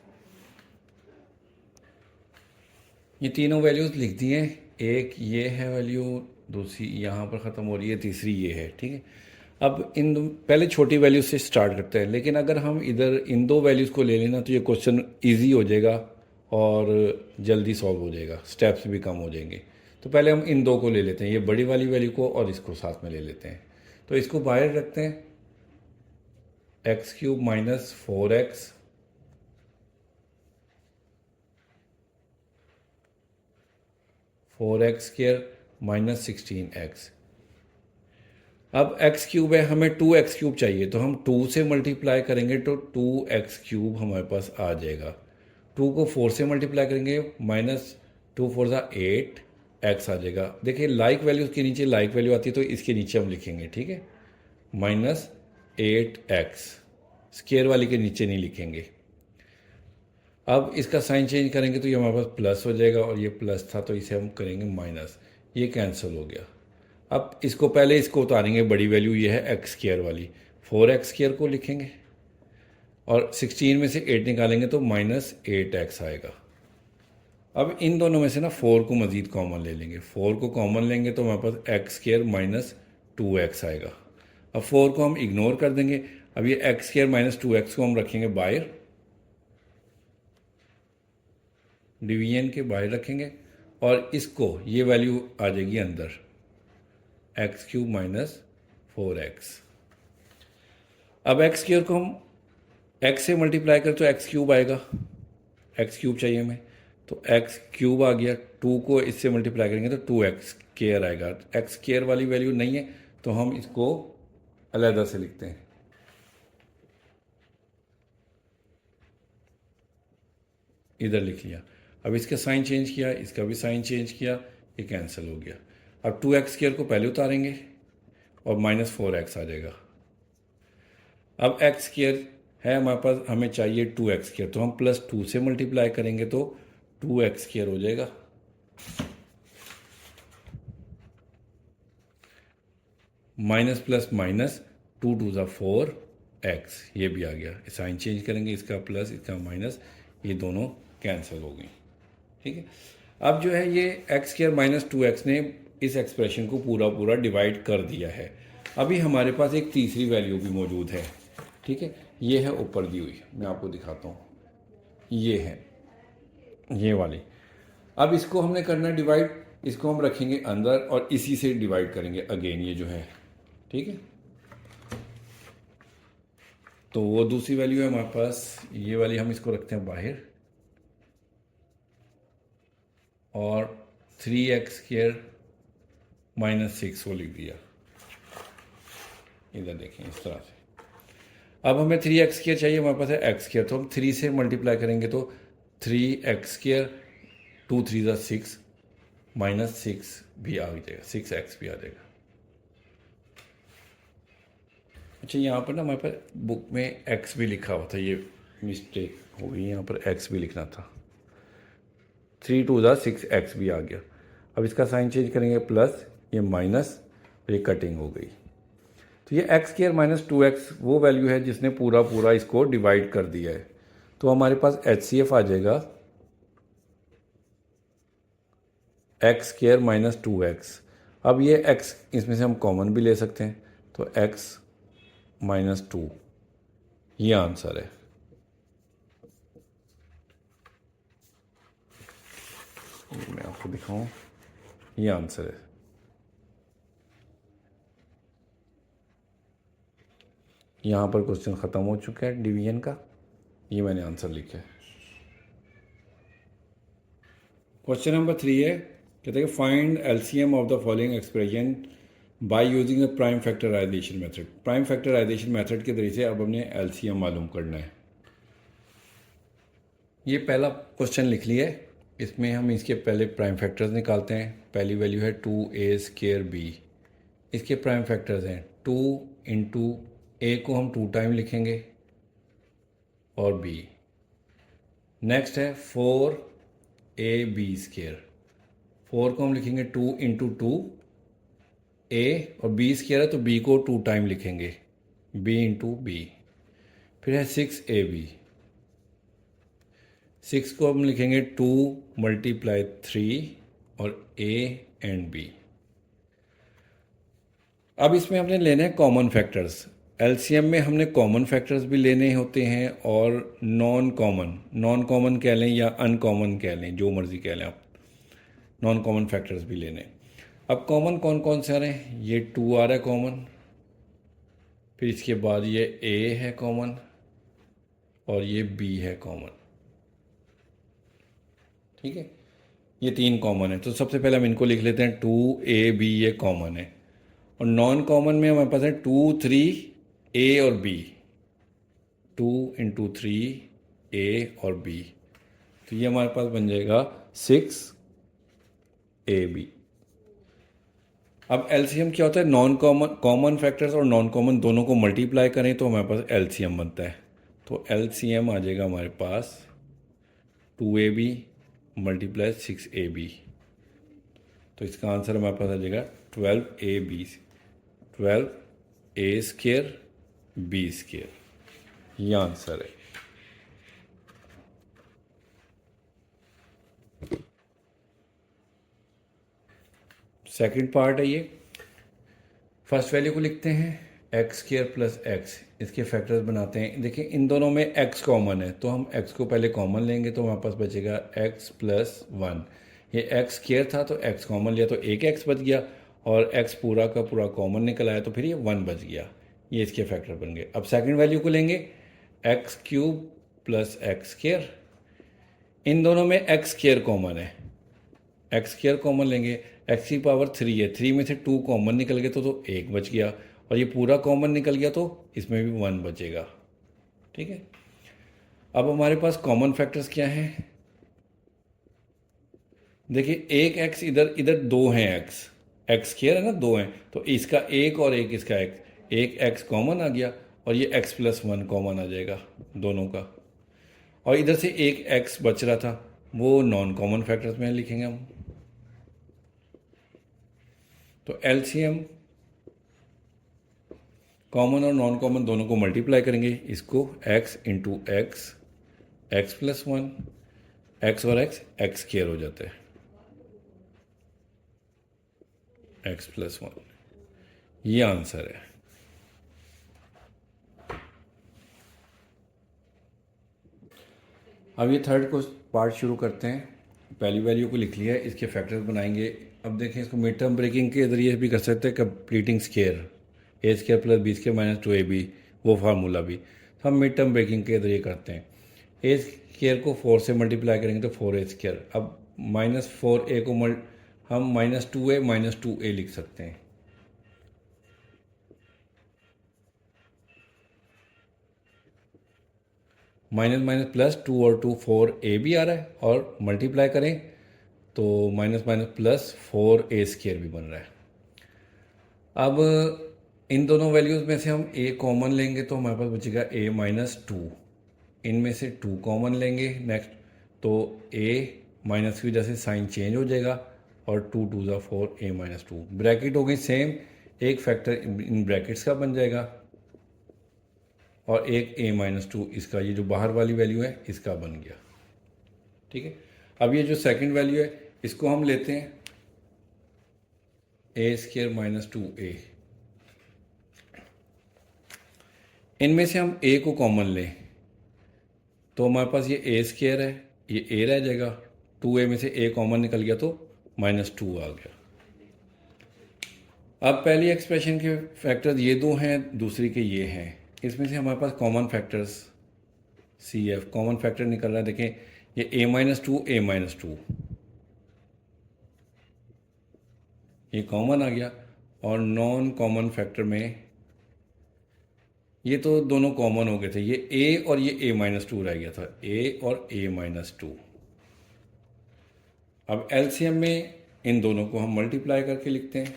ये तीनों वैल्यूज़ लिख दी हैं। एक ये है वैल्यू, दूसरी यहाँ पर ख़त्म हो रही है, तीसरी ये है। ठीक है, अब पहले छोटी वैल्यूज से स्टार्ट करते हैं, लेकिन अगर हम इधर इन दो वैल्यूज़ को ले लेना तो ये क्वेश्चन ईजी हो जाएगा और जल्दी सॉल्व हो जाएगा, स्टेप्स भी कम हो जाएंगे। तो पहले हम इन दो को ले लेते हैं, ये बड़ी वाली वैल्यू को और इसको साथ में ले लेते हैं। तो इसको बाहर रखते हैं, x cube minus 4x square minus 16x। अब x क्यूब है, हमें 2x क्यूब चाहिए, तो हम 2 से मल्टीप्लाई करेंगे तो 2x क्यूब हमारे पास आ जाएगा। 2 को 4 से मल्टीप्लाई करेंगे, माइनस 2 4 ज़ा 8 x आ जाएगा। देखिए लाइक वैल्यू के नीचे लाइक वैल्यू आती है, तो इसके नीचे हम लिखेंगे। ठीक है, माइनस 8x, स्क्वायर वाली के नीचे नहीं लिखेंगे। अब इसका साइन चेंज करेंगे तो ये हमारे पास प्लस हो जाएगा, और ये प्लस था तो इसे हम करेंगे माइनस, ये कैंसिल हो गया। अब इसको पहले इसको उतारेंगे, बड़ी वैल्यू ये है एक्स स्क्वायर वाली, 4x स्क्वायर को लिखेंगे और 16 में से 8 निकालेंगे तो माइनस 8x आएगा। अब इन दोनों में से ना 4 को मज़ीद कॉमन ले लेंगे, 4 को कॉमन लेंगे तो हमारे पास एक्स स्क्वायर माइनस 2x आएगा। अब 4 को हम इग्नोर कर देंगे, अब ये एक्स स्क्वायर माइनस 2x को हम रखेंगे बाहर, डिवीजन के बाहर रखेंगे, और इसको ये वैल्यू आ जाएगी अंदर, एक्स क्यूब माइनस 4x। अब एक्स स्क्वायर को हम एक्स से मल्टीप्लाई करें तो एक्स क्यूब आएगा, एक्स क्यूब चाहिए हमें, तो एक्स क्यूब आ गया। 2 को इससे मल्टीप्लाई करेंगे तो 2x स्क्वायर आएगा। एक्स स्क्वायर वाली वैल्यू नहीं है तो हम इसको अलग से लिखते हैं, इधर लिख लिया। अब इसका साइन चेंज किया, इसका भी साइन चेंज किया, ये कैंसिल हो गया। अब 2x स्क्वायर को पहले उतारेंगे और माइनस 4x आ जाएगा। अब एक्स स्क्वायर है हमारे पास, हमें चाहिए 2x स्क्वायर, तो हम प्लस 2 से मल्टीप्लाई करेंगे तो 2x स्क्वायर हो जाएगा। माइनस प्लस माइनस 2 2 ज़ा 4x, ये भी आ गया। साइन चेंज करेंगे, इसका प्लस इसका माइनस, ये दोनों कैंसिल हो गई। ठीक है, अब जो है ये एक्स स्क्वायर माइनस 2x ने इस एक्सप्रेशन को पूरा पूरा डिवाइड कर दिया है। अभी हमारे पास एक तीसरी वैल्यू भी मौजूद है। ठीक है, ये है ऊपर दी हुई, मैं आपको दिखाता हूँ, ये है ये वाली। अब इसको हमने करना है डिवाइड, इसको हम रखेंगे अंदर और इसी से डिवाइड करेंगे अगेन, ये जो है। ठीक है, तो वो दूसरी वैल्यू है हमारे पास, ये वाली हम इसको रखते हैं बाहर, और 3x स्क्वायर माइनस 6 को लिख दिया, इधर देखें इस तरह से। अब हमें 3x स्क्वायर चाहिए, हमारे पास है x स्क्वायर, तो हम 3 से मल्टीप्लाई करेंगे तो 3x स्क्वायर 2 3 ज़ा 6 माइनस 6 भी आ जाएगा, 6x भी आ जाएगा। अच्छा, यहाँ पर ना हमारे पास बुक में x भी लिखा हुआ था, ये मिस्टेक हो गई, यहाँ पर x भी लिखना था। 3 2 ज़ा 6x भी आ गया। अब इसका साइन चेंज करेंगे, प्लस ये माइनस, ये कटिंग हो गई। तो ये एक्स स्क्वायर माइनस 2x वो वैल्यू है जिसने पूरा पूरा इसको डिवाइड कर दिया है। तो हमारे पास HCF आ जाएगा एक्स स्क्वायर माइनस 2x। अब ये x इसमें से हम कॉमन भी ले सकते हैं, तो x माइनस 2, ये आंसर है। मैं आपको दिखाऊं, ये आंसर है। यहाँ पर क्वेश्चन ख़त्म हो चुका है डिवीजन का, ये मैंने आंसर लिखा है। क्वेश्चन नंबर 3 है, कहते हैं find LCM of the following expression by using the prime factorization method. Prime factorization method के जरिए से अब हमने एलसीएम मालूम करना है। ये पहला क्वेश्चन लिख लिया है, इसमें हम इसके पहले प्राइम फैक्टर्स निकालते हैं। पहली वैल्यू है 2a स्क्वायर b, इसके प्राइम फैक्टर्स हैं 2 इंटू ए को हम 2 टाइम लिखेंगे, और बी। नेक्स्ट है 4ab²। 4 को हम लिखेंगे 2 इंटू 2 ए, और बी स्क्वायर है तो बी को 2 टाइम लिखेंगे, बी इंटू बी। फिर है 6ab। 6 को हम लिखेंगे 2 मल्टीप्लाई 3 और ए एंड बी। अब इसमें हमने लेने हैं कॉमन फैक्टर्स। एलसीएम में हमने कॉमन फैक्टर्स भी लेने होते हैं और नॉन कॉमन कह लें या अनकॉमन कह लें, जो मर्ज़ी कह लें आप, नॉन कॉमन फैक्टर्स भी लेने। अब कॉमन कौन कौन से आ रहे हैं? ये 2 आ रहा है कॉमन, फिर इसके बाद ये ए है कॉमन और ये बी है कॉमन। ठीक है, ये 3 कॉमन है। तो सबसे पहले हम इनको लिख लेते हैं, 2ab ये कॉमन है। और नॉन कॉमन में हमारे पास है 2 3 ए और बी, 2 इंटू 3 ए और बी। तो ये हमारे पास बन जाएगा 6ab। अब एलसीएम क्या होता है? नॉन कॉमन फैक्टर्स और नॉन कॉमन दोनों को मल्टीप्लाई करें तो हमारे पास एलसीएम बनता है। तो एलसीएम आ जाएगा हमारे पास 2ab मल्टीप्लाई 6ab। तो इसका आंसर हमारे पास आ जाएगा 12ab, 12a² b²। ये आंसर है। सेकंड पार्ट है ये। फर्स्ट वैल्यू को लिखते हैं x² प्लस एक्स, इसके फैक्टर्स बनाते हैं। देखिए इन दोनों में x कॉमन है तो हम x को पहले कॉमन लेंगे तो हमारे पास बचेगा x प्लस 1। ये x² था तो x कॉमन लिया तो एक x बच गया, और x पूरा का पूरा कॉमन निकल आया तो फिर ये 1 बच गया। ये इसके फैक्टर बन गए। अब सेकंड वैल्यू को लेंगे x³ प्लस x²। इन दोनों में x² कॉमन है, x² कॉमन लेंगे, x की पावर 3 है, 3 में से 2 कॉमन निकल गए तो 1 बच गया, और ये पूरा कॉमन निकल गया तो इसमें भी 1 बचेगा। ठीक है, अब हमारे पास कॉमन फैक्टर्स क्या हैं? देखिए एक x, इधर 2 हैं x² है ना, 2 हैं, तो इसका एक और एक इसका एक x कॉमन आ गया, और ये x प्लस 1 कॉमन आ जाएगा दोनों का। और इधर से एक x बच रहा था, वो नॉन कॉमन फैक्टर्स में लिखेंगे हम। तो एलसीएम कॉमन और नॉन कॉमन दोनों को मल्टीप्लाई करेंगे, इसको x into x, x plus 1, x और x² हो जाता है, x प्लस 1। ये आंसर है। अब ये थर्ड को पार्ट शुरू करते हैं। पहली वैल्यू को लिख लिया है, इसके फैक्टर्स बनाएंगे। अब देखें इसको मिड टर्म ब्रेकिंग के ज़रिए भी कर सकते हैं, completing square a² plus b² minus 2ab, वो फार्मूला भी हम मिड टर्म ब्रेकिंग के ज़रिए करते हैं। a² को 4 से मल्टीप्लाई करेंगे तो 4a²। अब -4a को हम -2a माइनस 2a लिख सकते हैं। माइनस माइनस प्लस 2 और 2 4ab आ रहा है, और मल्टीप्लाई करें तो माइनस माइनस प्लस 4a² भी बन रहा है। अब इन दोनों वैल्यूज़ में से हम a कॉमन लेंगे तो हमारे पास बचेगा a माइनस 2। इनमें से 2 कॉमन लेंगे नेक्स्ट, तो a माइनस की वजह से साइन चेंज हो जाएगा, और 2 2 ज़ा 4 a माइनस 2। ब्रैकेट हो गई सेम, एक फैक्टर इन ब्रैकेट्स का बन जाएगा, और एक a माइनस 2 इसका, ये जो बाहर वाली वैल्यू है इसका बन गया। ठीक है, अब ये जो सेकंड वैल्यू है इसको हम लेते हैं a² माइनस 2a। इनमें से हम a को कॉमन लें तो हमारे पास ये a² है, ये a रह जाएगा, 2a में से a कॉमन निकल गया तो -2 आ गया। अब पहली एक्सप्रेशन के फैक्टर्स ये दो हैं, दूसरी के ये हैं। इसमें से हमारे पास common factors CF common factor निकल रहा है। देखें ये a-2 a-2 ये कॉमन आ गया, और नॉन कॉमन फैक्टर में ये तो दोनों कॉमन हो गए थे, ये a और ये a-2 रह गया था, a और a-2। अब एलसीएम में इन दोनों को हम मल्टीप्लाई करके लिखते हैं।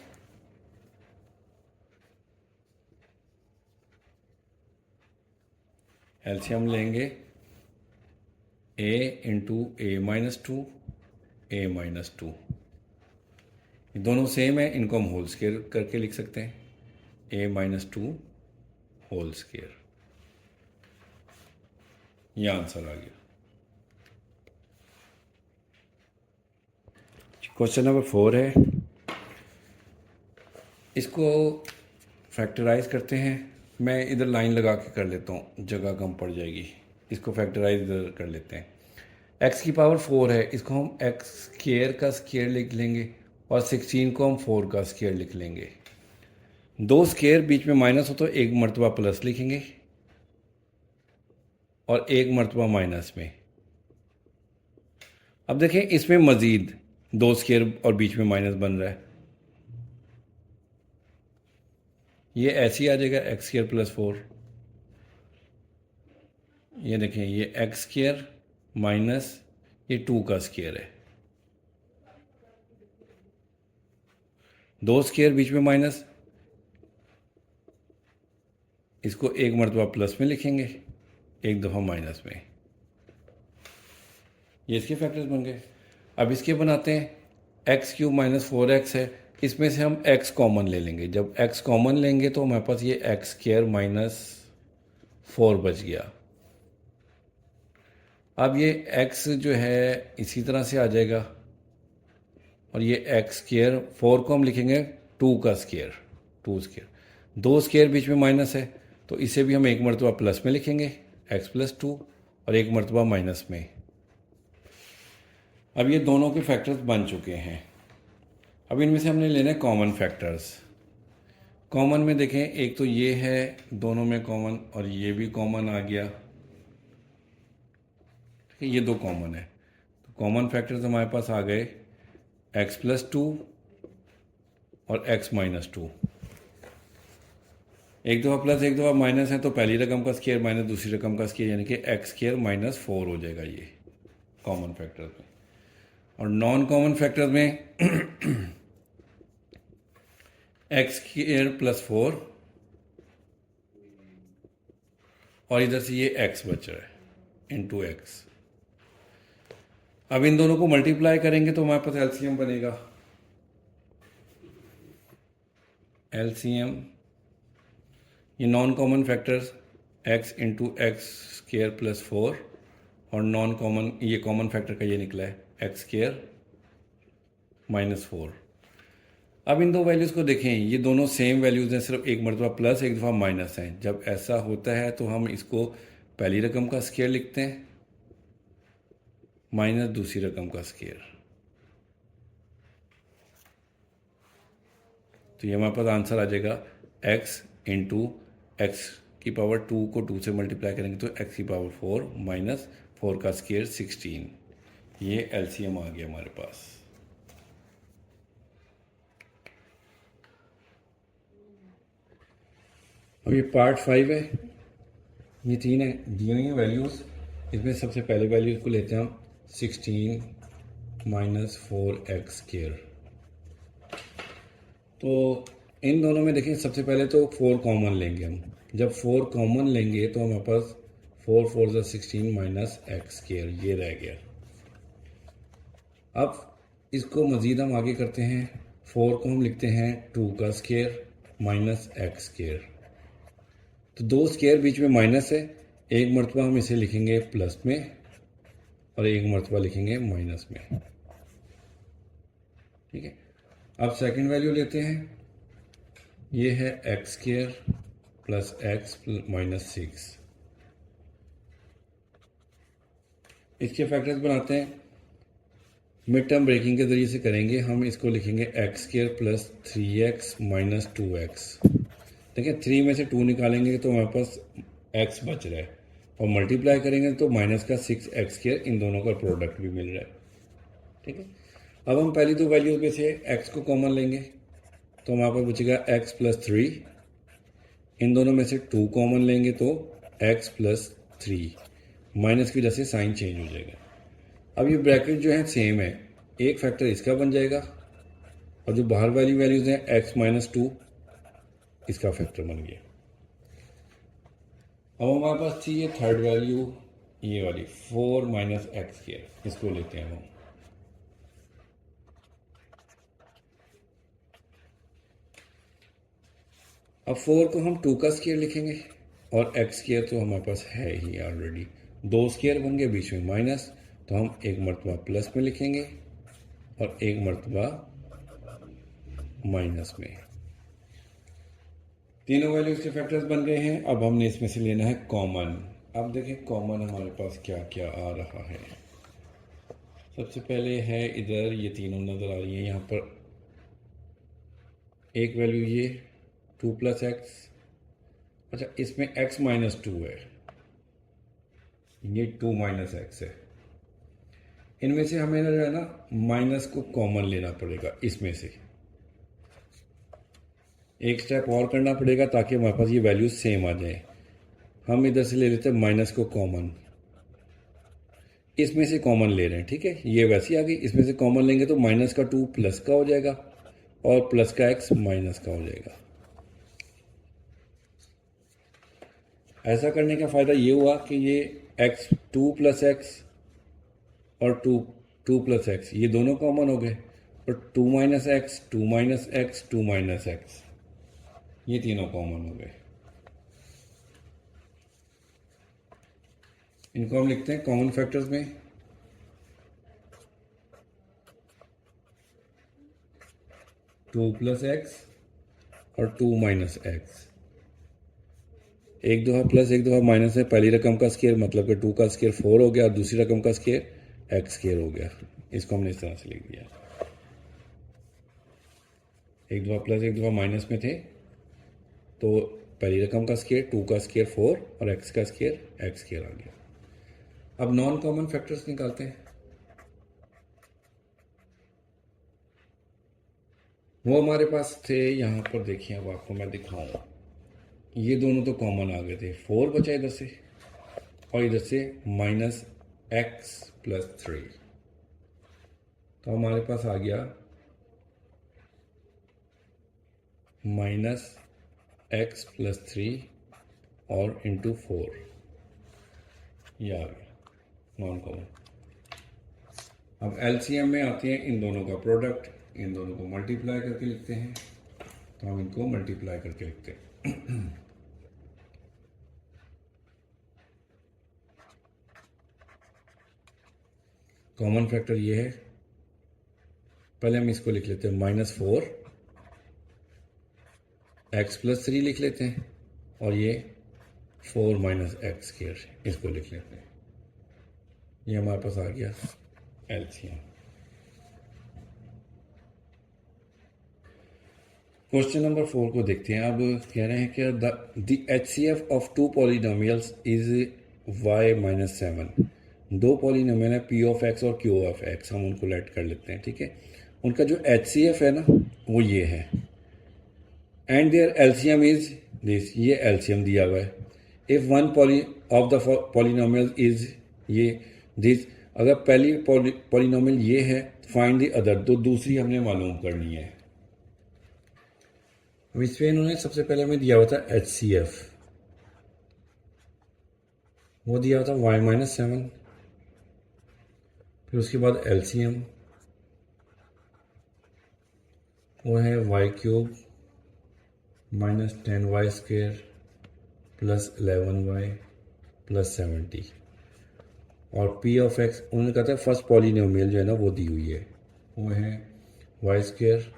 एलसीएम लेंगे a into A minus two A minus two, दोनों सेम है, इनको हम होल स्क्वायर करके लिख सकते हैं, a minus two whole square. ये आंसर आ गया। क्वेश्चन नंबर 4 है, इसको फैक्टराइज करते हैं। मैं इधर लाइन लगा के कर लेता हूँ, जगह कम पड़ जाएगी। इसको फैक्टराइज इधर कर लेते हैं। x की पावर 4 है, इसको हम x स्क्वायर का स्क्वायर लिख लेंगे और 16 को हम 4 का स्क्वायर लिख लेंगे। दो स्क्वायर बीच में माइनस हो तो एक मरतबा प्लस लिखेंगे और एक मरतबा माइनस में। अब देखें इसमें मज़ीद दो स्क्वायर और बीच में माइनस बन रहा है, ये ऐसे ही आ जाएगा एक्स स्क्वायर प्लस 4। ये देखें ये एक्स स्क्वायर माइनस ये 2 का स्क्वायर है, दो स्क्वायर बीच में माइनस, इसको एक मरतबा प्लस में लिखेंगे, एक दफ़ा माइनस में। ये इसके फैक्टर्स बन गए। अब इसके बनाते हैं, एक्स क्यूब माइनस 4x है, इसमें से हम x कॉमन ले लेंगे। जब x कॉमन लेंगे तो हमारे पास ये एक्स स्क्वायर माइनस 4 बच गया। अब ये x जो है इसी तरह से आ जाएगा और ये एक्स स्क्वायर 4 को हम लिखेंगे 2 का स्क्वायर, 2 स्क्वायर, दो स्क्वायर बीच में माइनस है तो इसे भी हम एक मरतबा प्लस में लिखेंगे x प्लस 2 और एक मरतबा माइनस में। अब ये दोनों के फैक्टर्स बन चुके हैं। अब इनमें से हमने लेना है कॉमन फैक्टर्स। कॉमन में देखें, एक तो ये है दोनों में कॉमन और ये भी कॉमन आ गया, ये दो कॉमन है। तो कॉमन फैक्टर्स हमारे पास आ गए x प्लस 2 और x माइनस 2। एक दफ़ा प्लस एक दफ़ा माइनस है तो पहली रकम का स्क्वायर माइनस दूसरी रकम का स्क्वायर, यानी कि एक्स स्क्वायर माइनस 4 हो जाएगा ये कॉमन फैक्टर्स में। और नॉन कॉमन फैक्टर्स में एक्स स्क्वायर प्लस 4 और इधर से ये x बच रहा है इंटू एक्स। अब इन दोनों को मल्टीप्लाई करेंगे तो हमारे पास एलसीएम बनेगा। एलसीएम ये non common factors x into x square plus 4 और नॉन कॉमन ये कॉमन फैक्टर का ये निकला है एक्स स्क्वायर माइनस 4। अब इन दो वैल्यूज़ को देखें, ये दोनों सेम वैल्यूज़ हैं, सिर्फ एक मरतबा प्लस एक दफ़ा माइनस हैं। जब ऐसा होता है तो हम इसको पहली रकम का स्क्वायर लिखते हैं माइनस दूसरी रकम का स्क्वायर, तो ये हमारे पास आंसर आ जाएगा x इंटू एक्स की पावर 2 को 2 से मल्टीप्लाई करेंगे तो x की पावर 4 माइनस 4 का स्क्वायर 16। ये एलसीएम आ गया हमारे पास। अब ये पार्ट 5 है, ये तीन है दी हुई हैं वैल्यूज़। इसमें सबसे पहले वैल्यूज़ को लेते हैं हम 16 माइनस 4x स्क्वायर। तो इन दोनों में देखिए सबसे पहले तो 4 कॉमन लेंगे हम। जब 4 कॉमन लेंगे तो हमारे पास 4 4 16 माइनस एक्स स्क्वायर ये रह गया। अब इसको मज़ीद हम आगे करते हैं, 4 को हम लिखते हैं 2 का स्क्वायर माइनस एक्स स्क्वायर। तो दो स्क्वायर बीच में माइनस है, एक मरतबा हम इसे लिखेंगे प्लस में और एक मरतबा लिखेंगे माइनस में। ठीक है, अब सेकंड वैल्यू लेते हैं, ये है x square plus x minus 6। इसके फैक्टर्स बनाते हैं, मिड टर्म ब्रेकिंग के ज़रिए से करेंगे। हम इसको लिखेंगे x square plus 3x minus 2x। देखिए 3 में से 2 निकालेंगे तो हमारे पास x बच रहा है और मल्टीप्लाई करेंगे तो माइनस का 6x स्क्वायर, इन दोनों का प्रोडक्ट भी मिल रहा है। ठीक है, अब हम पहली दो वैल्यूज में से x को कॉमन लेंगे तो हमारे पास बचेगा x प्लस 3। इन दोनों में से 2 कॉमन लेंगे तो x प्लस 3, माइनस की वजह से साइन चेंज हो जाएगा। अब ये ब्रैकेट जो है सेम है, एक फैक्टर इसका बन जाएगा और जो बाहर वाली वैल्यूज़ हैं x माइनस 2 इसका फैक्टर बन गया। अब हमारे पास थी ये थर्ड वैल्यू, ये वाली 4 माइनस एक्स स्क्वायर, इसको लेते हैं हम। अब 4 को हम 2 का स्क्वायर लिखेंगे और एक्स स्क्वायर तो हमारे पास है ही ऑलरेडी, दो स्क्वायर बन गए, बीच में माइनस, तो हम एक मरतबा प्लस में लिखेंगे और एक मरतबा माइनस में। तीनों वैल्यूज के फैक्टर्स बन गए हैं। अब हमने इसमें से लेना है कॉमन। अब देखें कॉमन हमारे पास क्या क्या आ रहा है। सबसे पहले है इधर ये तीनों नज़र आ रही हैं, यहाँ पर एक वैल्यू ये 2 प्लस एक्स, अच्छा इसमें x माइनस 2 है, ये 2 माइनस एक्स है। इनमें से हमें जो है ना माइनस को कॉमन लेना पड़ेगा, इसमें से एक स्टेप और करना पड़ेगा ताकि हमारे पास ये वैल्यू सेम आ जाए। हम इधर से ले लेते हैं माइनस को कॉमन, इसमें से कॉमन ले रहे हैं, ठीक है, ये वैसे ही आ गई, इसमें से कॉमन लेंगे तो माइनस का 2 प्लस का हो जाएगा और प्लस का x माइनस का हो जाएगा। ऐसा करने का फ़ायदा ये हुआ कि ये x 2 प्लस एक्स और 2 प्लस एक्स ये दोनों कॉमन हो गए, और 2 minus x 2 minus x 2 minus x ये तीनों कॉमन हो गए। इनको हम लिखते हैं कॉमन फैक्टर्स में 2 प्लस एक्स और 2 माइनस एक्स। एक दफ़ा प्लस एक दफ़ा माइनस है, पहली रकम का स्केयर मतलब कि 2 का स्केयर 4 हो गया और दूसरी रकम का स्केयर एक्स स्केयर हो गया। इसको हमने इस तरह से लिख दिया, एक दफ़ा प्लस एक दफ़ा माइनस में थे तो पहली रकम का स्केयर 2 का स्केयर 4 और एक्स का स्केयर एक्स स्केयर आ गया। अब नॉन कॉमन फैक्टर्स निकालते हैं। वो हमारे पास थे यहाँ पर, देखिए अब आपको मैं दिखाऊँ, ये दोनों तो कॉमन आ गए थे, 4 बचा इधर से और इधर से माइनस एक्स प्लस 3, तो हमारे पास आ गया माइनस एक्स प्लस 3 और इंटू 4, ये आ गया नॉन कॉमन। अब एलसीएम में आते हैं इन दोनों का प्रोडक्ट, इन दोनों को मल्टीप्लाई करके लिखते हैं, तो हम इनको मल्टीप्लाई करके लिखते हैं। कॉमन फैक्टर ये है, पहले हम इसको लिख लेते हैं -4 एक्स प्लस 3 लिख लेते हैं और ये 4 माइनस एक्स स्क्वायर इसको लिख लेते हैं। ये हमारे पास आ गया एलसीएम। क्वेश्चन नंबर 4 को देखते हैं। अब कह रहे हैं कि the HCF of 2 polynomials is y minus 7। दो पॉलिनोमियल है P ऑफ x और Q ऑफ x, हम उनको लेट कर लेते हैं, ठीक है। उनका जो HCF है ना वो ये है, and their LCM is this, ये LCM दिया हुआ है। If one of the polynomial is ये दिस, अगर पहली पॉलिनोमियल ये है फाइंड द अदर, तो दूसरी हमने मालूम करनी है। इसमें इन्होंने सबसे पहले हमें दिया हुआ था HCF, वो दिया हुआ था y माइनस 7, फिर उसके बाद LCM वो है y cube minus 10y square plus 11y plus 70, और P ऑफ x उन्होंने कहा था फर्स्ट पॉलिनोमियल जो है ना वो दी हुई है, वो है y square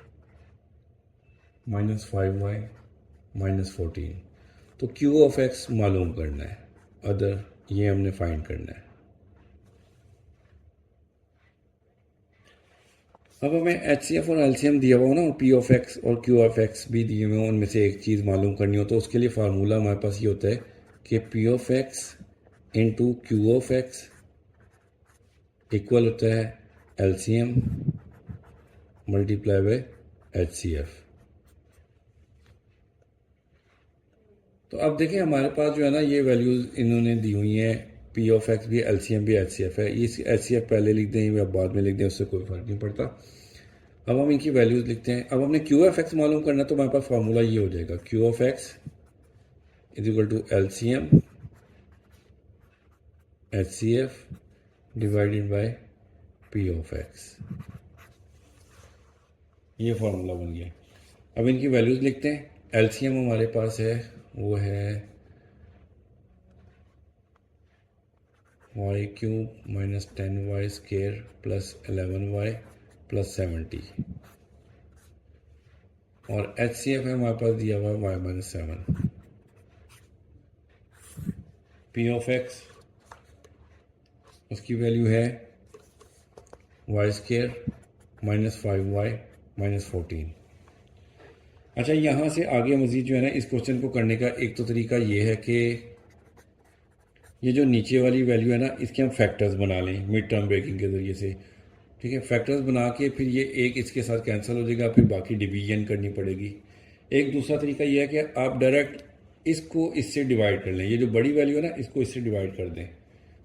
minus 5y minus 14, तो Q ऑफ x मालूम करना है, अदर ये हमने फाइंड करना है। अब हमें HCF और LCM दिया हुआ हो ना, P ऑफ x और Q ऑफ x भी दिए हुए हों, उनमें से एक चीज़ मालूम करनी हो तो उसके लिए फार्मूला हमारे पास ये होता है कि P of x into Q of x equal होता है LCM मल्टीप्लाई बाय HCF। तो अब देखिए हमारे पास जो है ना ये वैल्यूज़ इन्होंने दी हुई हैं, P ऑफ x भी LCM भी HCF है, इस HCF पहले लिख दें या बाद में लिख दें उससे कोई फ़र्क नहीं पड़ता। अब हम इनकी वैल्यूज़ लिखते हैं। अब हमने Q ऑफ x मालूम करना, तो हमारे पास फार्मूला ये हो जाएगा Q of x is equal to LCM HCF divided by P of X। ये फॉर्मूला बन गया। अब इनकी वैल्यूज़ लिखते हैं। एलसीएम हमारे पास है, वो है y cube minus 10y square plus 11y plus 70, और HCF है हमारे पास दिया हुआ है y minus 7। P of X उसकी वैल्यू है y square minus 5y minus 14। अच्छा, यहाँ से आगे मज़ीद जो है ना, इस क्वेश्चन को करने का एक तो तरीका ये है कि ये जो नीचे वाली वैल्यू है ना, इसके हम फैक्टर्स बना लें मिड टर्म ब्रेकिंग के ज़रिए से। ठीक है, फैक्टर्स बना के फिर ये एक इसके साथ कैंसिल हो जाएगा, फिर बाकी डिवीजन करनी पड़ेगी। एक दूसरा तरीका ये है कि आप डायरेक्ट इसको इससे डिवाइड कर लें। ये जो बड़ी वैल्यू है ना, इसको इससे डिवाइड कर दें,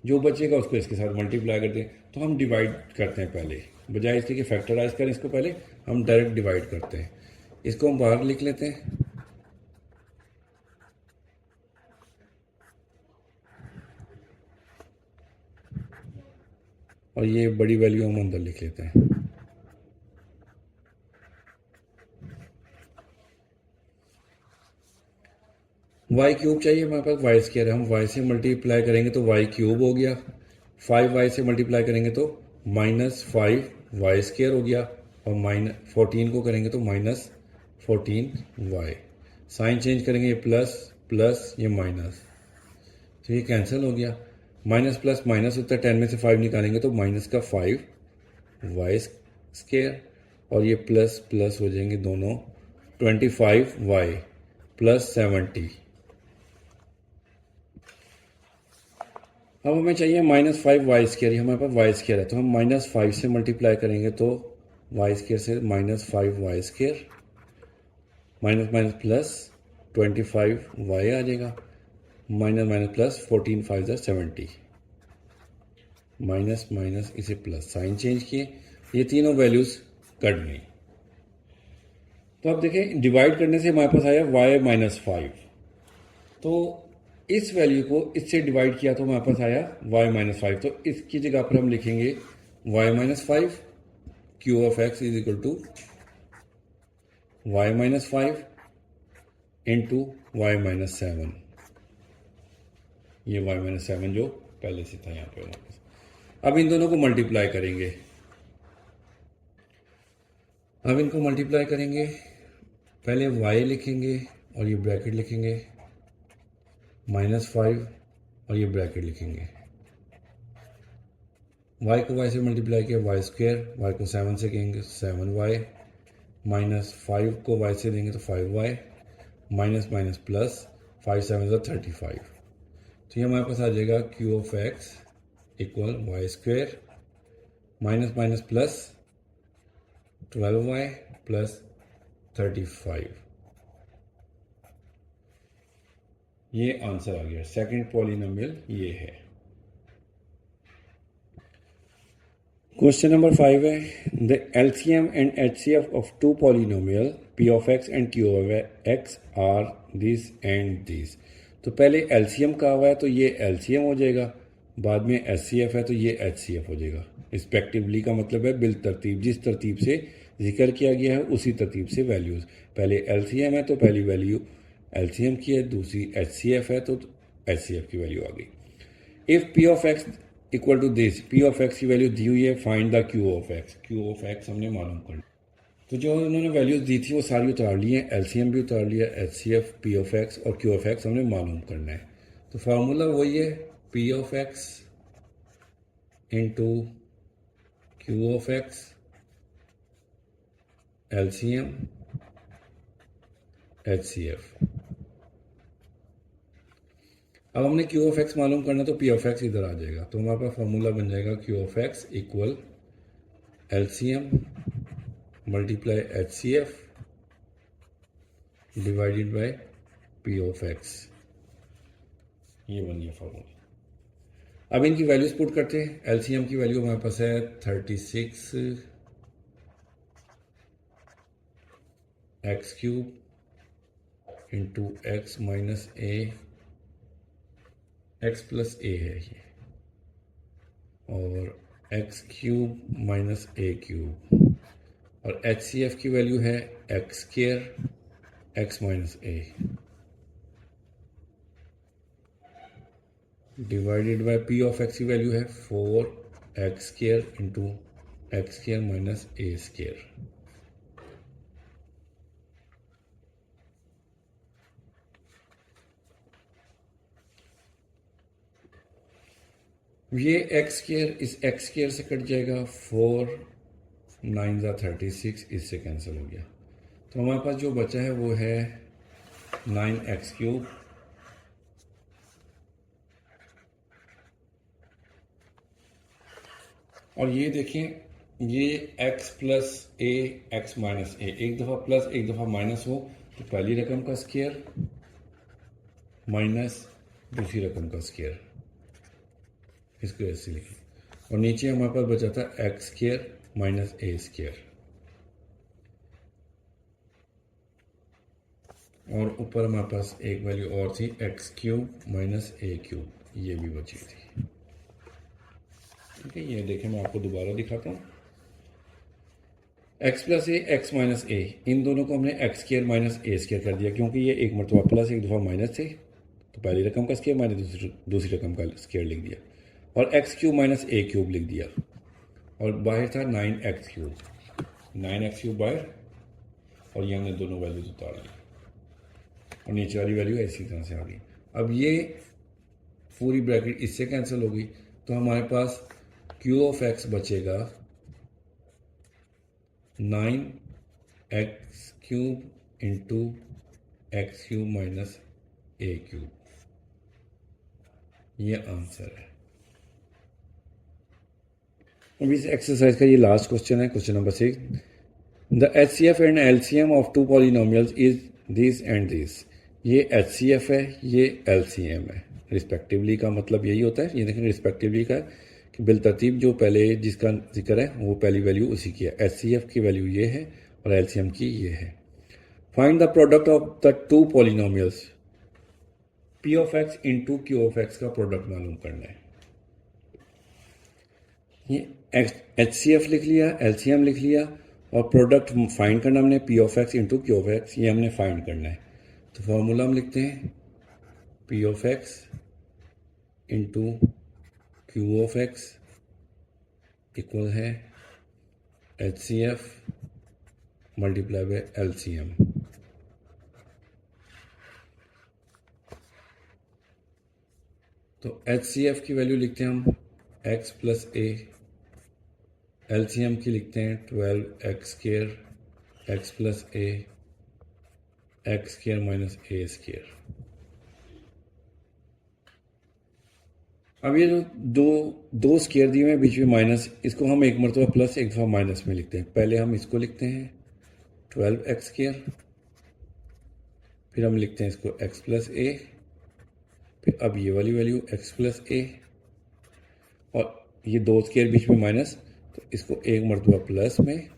जो बचेगा उसको इसके साथ मल्टीप्लाई कर दें। तो हम डिवाइड करते हैं पहले, बजाय इसके कि फैक्टराइज करें इसको, पहले हम डायरेक्ट डिवाइड करते हैं। इसको हम बाहर लिख लेते हैं, और ये बड़ी वैल्यू हम अंदर लिख लेते हैं। वाई क्यूब चाहिए हमारे पास, वाई स्क्वायर है, हम वाई से मल्टीप्लाई करेंगे तो वाई क्यूब हो गया, 5y से मल्टीप्लाई करेंगे तो माइनस 5y स्क्वायर हो गया, और माइनस 14 को करेंगे तो माइनस 14y। साइन चेंज करेंगे, ये प्लस प्लस ये माइनस, तो ये कैंसिल हो गया। माइनस प्लस माइनस होता है, 10 में से 5 निकालेंगे तो माइनस का 5y स्क्वायर, और ये प्लस प्लस हो जाएंगे दोनों, 25y प्लस 70। अब हमें चाहिए माइनस 5y स्क्वायर, हमारे पास y स्क्वायर है, तो हम माइनस 5 से मल्टीप्लाई करेंगे तो y स्क्वायर से minus 5y square, minus minus plus 25y आ जाएगा, minus minus plus 14 5 70, minus minus इसे प्लस, साइन चेंज किए, ये तीनों वैल्यूज कट गई। तो अब देखें, डिवाइड करने से हमारे पास आया y माइनस 5, तो इस वैल्यू को इससे डिवाइड किया तो हमारे पास आया y माइनस 5, तो इसकी जगह पर हम लिखेंगे y minus 5, Q of x is equal to y minus 5 into y minus 7। ये y माइनस 7 जो पहले से था यहाँ पे हमारे पास। अब इन दोनों को मल्टीप्लाई करेंगे, अब इनको मल्टीप्लाई करेंगे, पहले y लिखेंगे और ये ब्रैकेट लिखेंगे, माइनस 5 और ये ब्रैकेट लिखेंगे, y को y से मल्टीप्लाई किया y स्क्वायर, y को 7 से कहेंगे 7y, माइनस 5 को y से देंगे तो 5y, माइनस माइनस प्लस, 5 7 35। तो ये हमारे पास आ जाएगा Q of x equal y square minus minus plus 12y plus 35। ये आंसर आ गया, सेकंड पॉलिनोमियल ये है। क्वेश्चन नंबर 5 है, the LCM and HCF of two polynomial P of x and Q of x are this and this. तो पहले एलसीएम का हुआ है तो ये एलसीएम हो जाएगा, बाद में एचसीएफ है तो ये एचसीएफ हो जाएगा। रिस्पेक्टिवली का मतलब है बिल तरतीब, जिस तरतीब से जिक्र किया गया है उसी तरतीब से वैल्यूज़। पहले एलसीएम है तो पहली वैल्यू एलसीएम की है, दूसरी एचसीएफ है तो एचसीएफ की वैल्यू आ गई। If P of x equal to this, P of x की वैल्यू दी हुई है, find the Q of x. Q of x हमने मालूम करना, तो जो उन्होंने वैल्यूज दी थी वो सारी उतार ली हैं, एलसीएम भी उतार लिया, एचसीएफ, पी ऑफ एक्स और क्यू ऑफ एक्स हमने मालूम करना है। तो फार्मूला वही है, P of x into q of x, LCM HCF. अब हमने क्यू ऑफ एक्स मालूम करना तो पी ऑफ एक्स इधर आ जाएगा, तो हमारे पास फार्मूला बन जाएगा Q of x equal LCM multiply HCF divided by p of x. ये बन गया फार्मूला। अब इनकी वैल्यूज पुट करते हैं। एलसीएम की वैल्यू हमारे पास है 36 x cube into x minus a, x plus a है ये, और x cube minus a cube, और एच सी एफ की वैल्यू है x square x minus a divided by p of x की वैल्यू है 4x square into x square minus a square. ये एक्स स्क्वायर इस एक्स स्क्वायर से कट जाएगा, 4 9 ज़ा 36, इससे कैंसिल हो गया। तो हमारे पास जो बचा है वो है 9x क्यूब और ये देखें ये x plus a x minus ए, एक दफ़ा प्लस एक दफ़ा माइनस हो तो पहली रकम का स्क्वायर माइनस दूसरी रकम का स्क्वायर, इसको ऐसे लिखें। और नीचे हमारे पास बचा था x square minus a square, और ऊपर हमारे पास एक वैल्यू और थी x cube minus a cube, ये भी बची थी। ठीक है, ये देखें मैं आपको दोबारा दिखाता हूँ। X plus a x minus ए, इन दोनों को हमने x square minus a square कर दिया, क्योंकि ये एक मरतबा प्लस एक दफ़ा माइनस थे तो पहली रकम का स्क्वायर माइनस दूसरी रकम का स्क्वायर लिख दिया, और x cube minus a cube लिख दिया, और बाहर था 9x क्यूब, 9x क्यूब बाहर, और ये हमने दोनों वैल्यूज उतार ली और नीचे वाली वैल्यू ऐसी तरह से आ गई। अब ये पूरी ब्रैकेट इससे कैंसिल हो गई, तो हमारे पास क्यू ऑफ एक्स बचेगा 9x cube into x cube minus a cube, ये आंसर है। अब इस एक्सरसाइज का ये लास्ट क्वेश्चन है, question number 6। The H C F and L C M of two polynomials is this and this. ये एच सी एफ है, ये एल सी एम है। रिस्पेक्टिवली का मतलब यही होता है, ये देखें रिस्पेक्टिवली का कि बिलतरतीब जो पहले जिसका जिक्र है वो पहली वैल्यू उसी की है। एच सी एफ की वैल्यू ये है और एल सी एम की ये है। Find the product of the two polynomials. P of x into q of x का प्रोडक्ट मालूम करना है। ये एच सी एफ लिख लिया, एल सी एम लिख लिया, और प्रोडक्ट फाइंड करना हमने P of x into q of x, ये हमने फाइंड करना है। तो फॉर्मूला हम लिखते हैं p of x into q of x equal है H C F multiply by L C M. तो एच सी एफ की वैल्यू लिखते हैं हम x plus a, L C M की लिखते हैं 12x square x plus a x square minus a square. अब ये जो दो स्क्वायर दिए हुए हैं बीच में माइनस, इसको हम एक मरतबा प्लस एक दफ़ा माइनस में लिखते हैं। पहले हम इसको लिखते हैं 12x स्क्वायर, फिर हम लिखते हैं इसको x प्लस ए, फिर अब ये वाली वैल्यू x प्लस ए, और ये दो स्क्वायर बीच में माइनस, तो इसको एक मरतबा प्लस में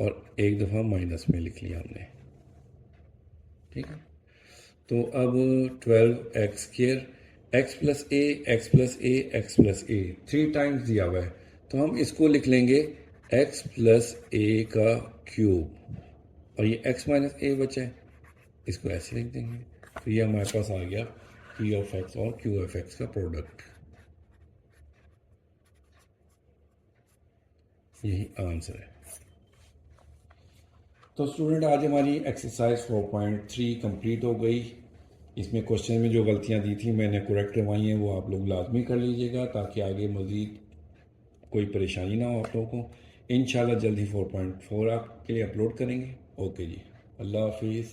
और एक दफ़ा माइनस में लिख लिया हमने। ठीक है, तो अब 12x square x plus a x plus a x plus A 3 times दिया हुआ है, तो हम इसको लिख लेंगे x प्लस ए का क्यूब, और ये x माइनस ए बचा है, इसको ऐसे लिख देंगे। तो ये हमारे पास आ गया p ऑफ x और q ऑफ x का प्रोडक्ट, यही आंसर है। तो स्टूडेंट आज हमारी एक्सरसाइज 4.3 कंप्लीट हो गई। इसमें क्वेश्चन में जो गलतियां दी थी मैंने करेक्ट करवाई हैं, वो आप लोग लाजमी कर लीजिएगा ताकि आगे मज़ीद कोई परेशानी ना हो आप लोगों को। इंशाल्लाह जल्दी 4.4 आपके लिए अपलोड करेंगे। ओके जी, अल्लाह हाफिज़।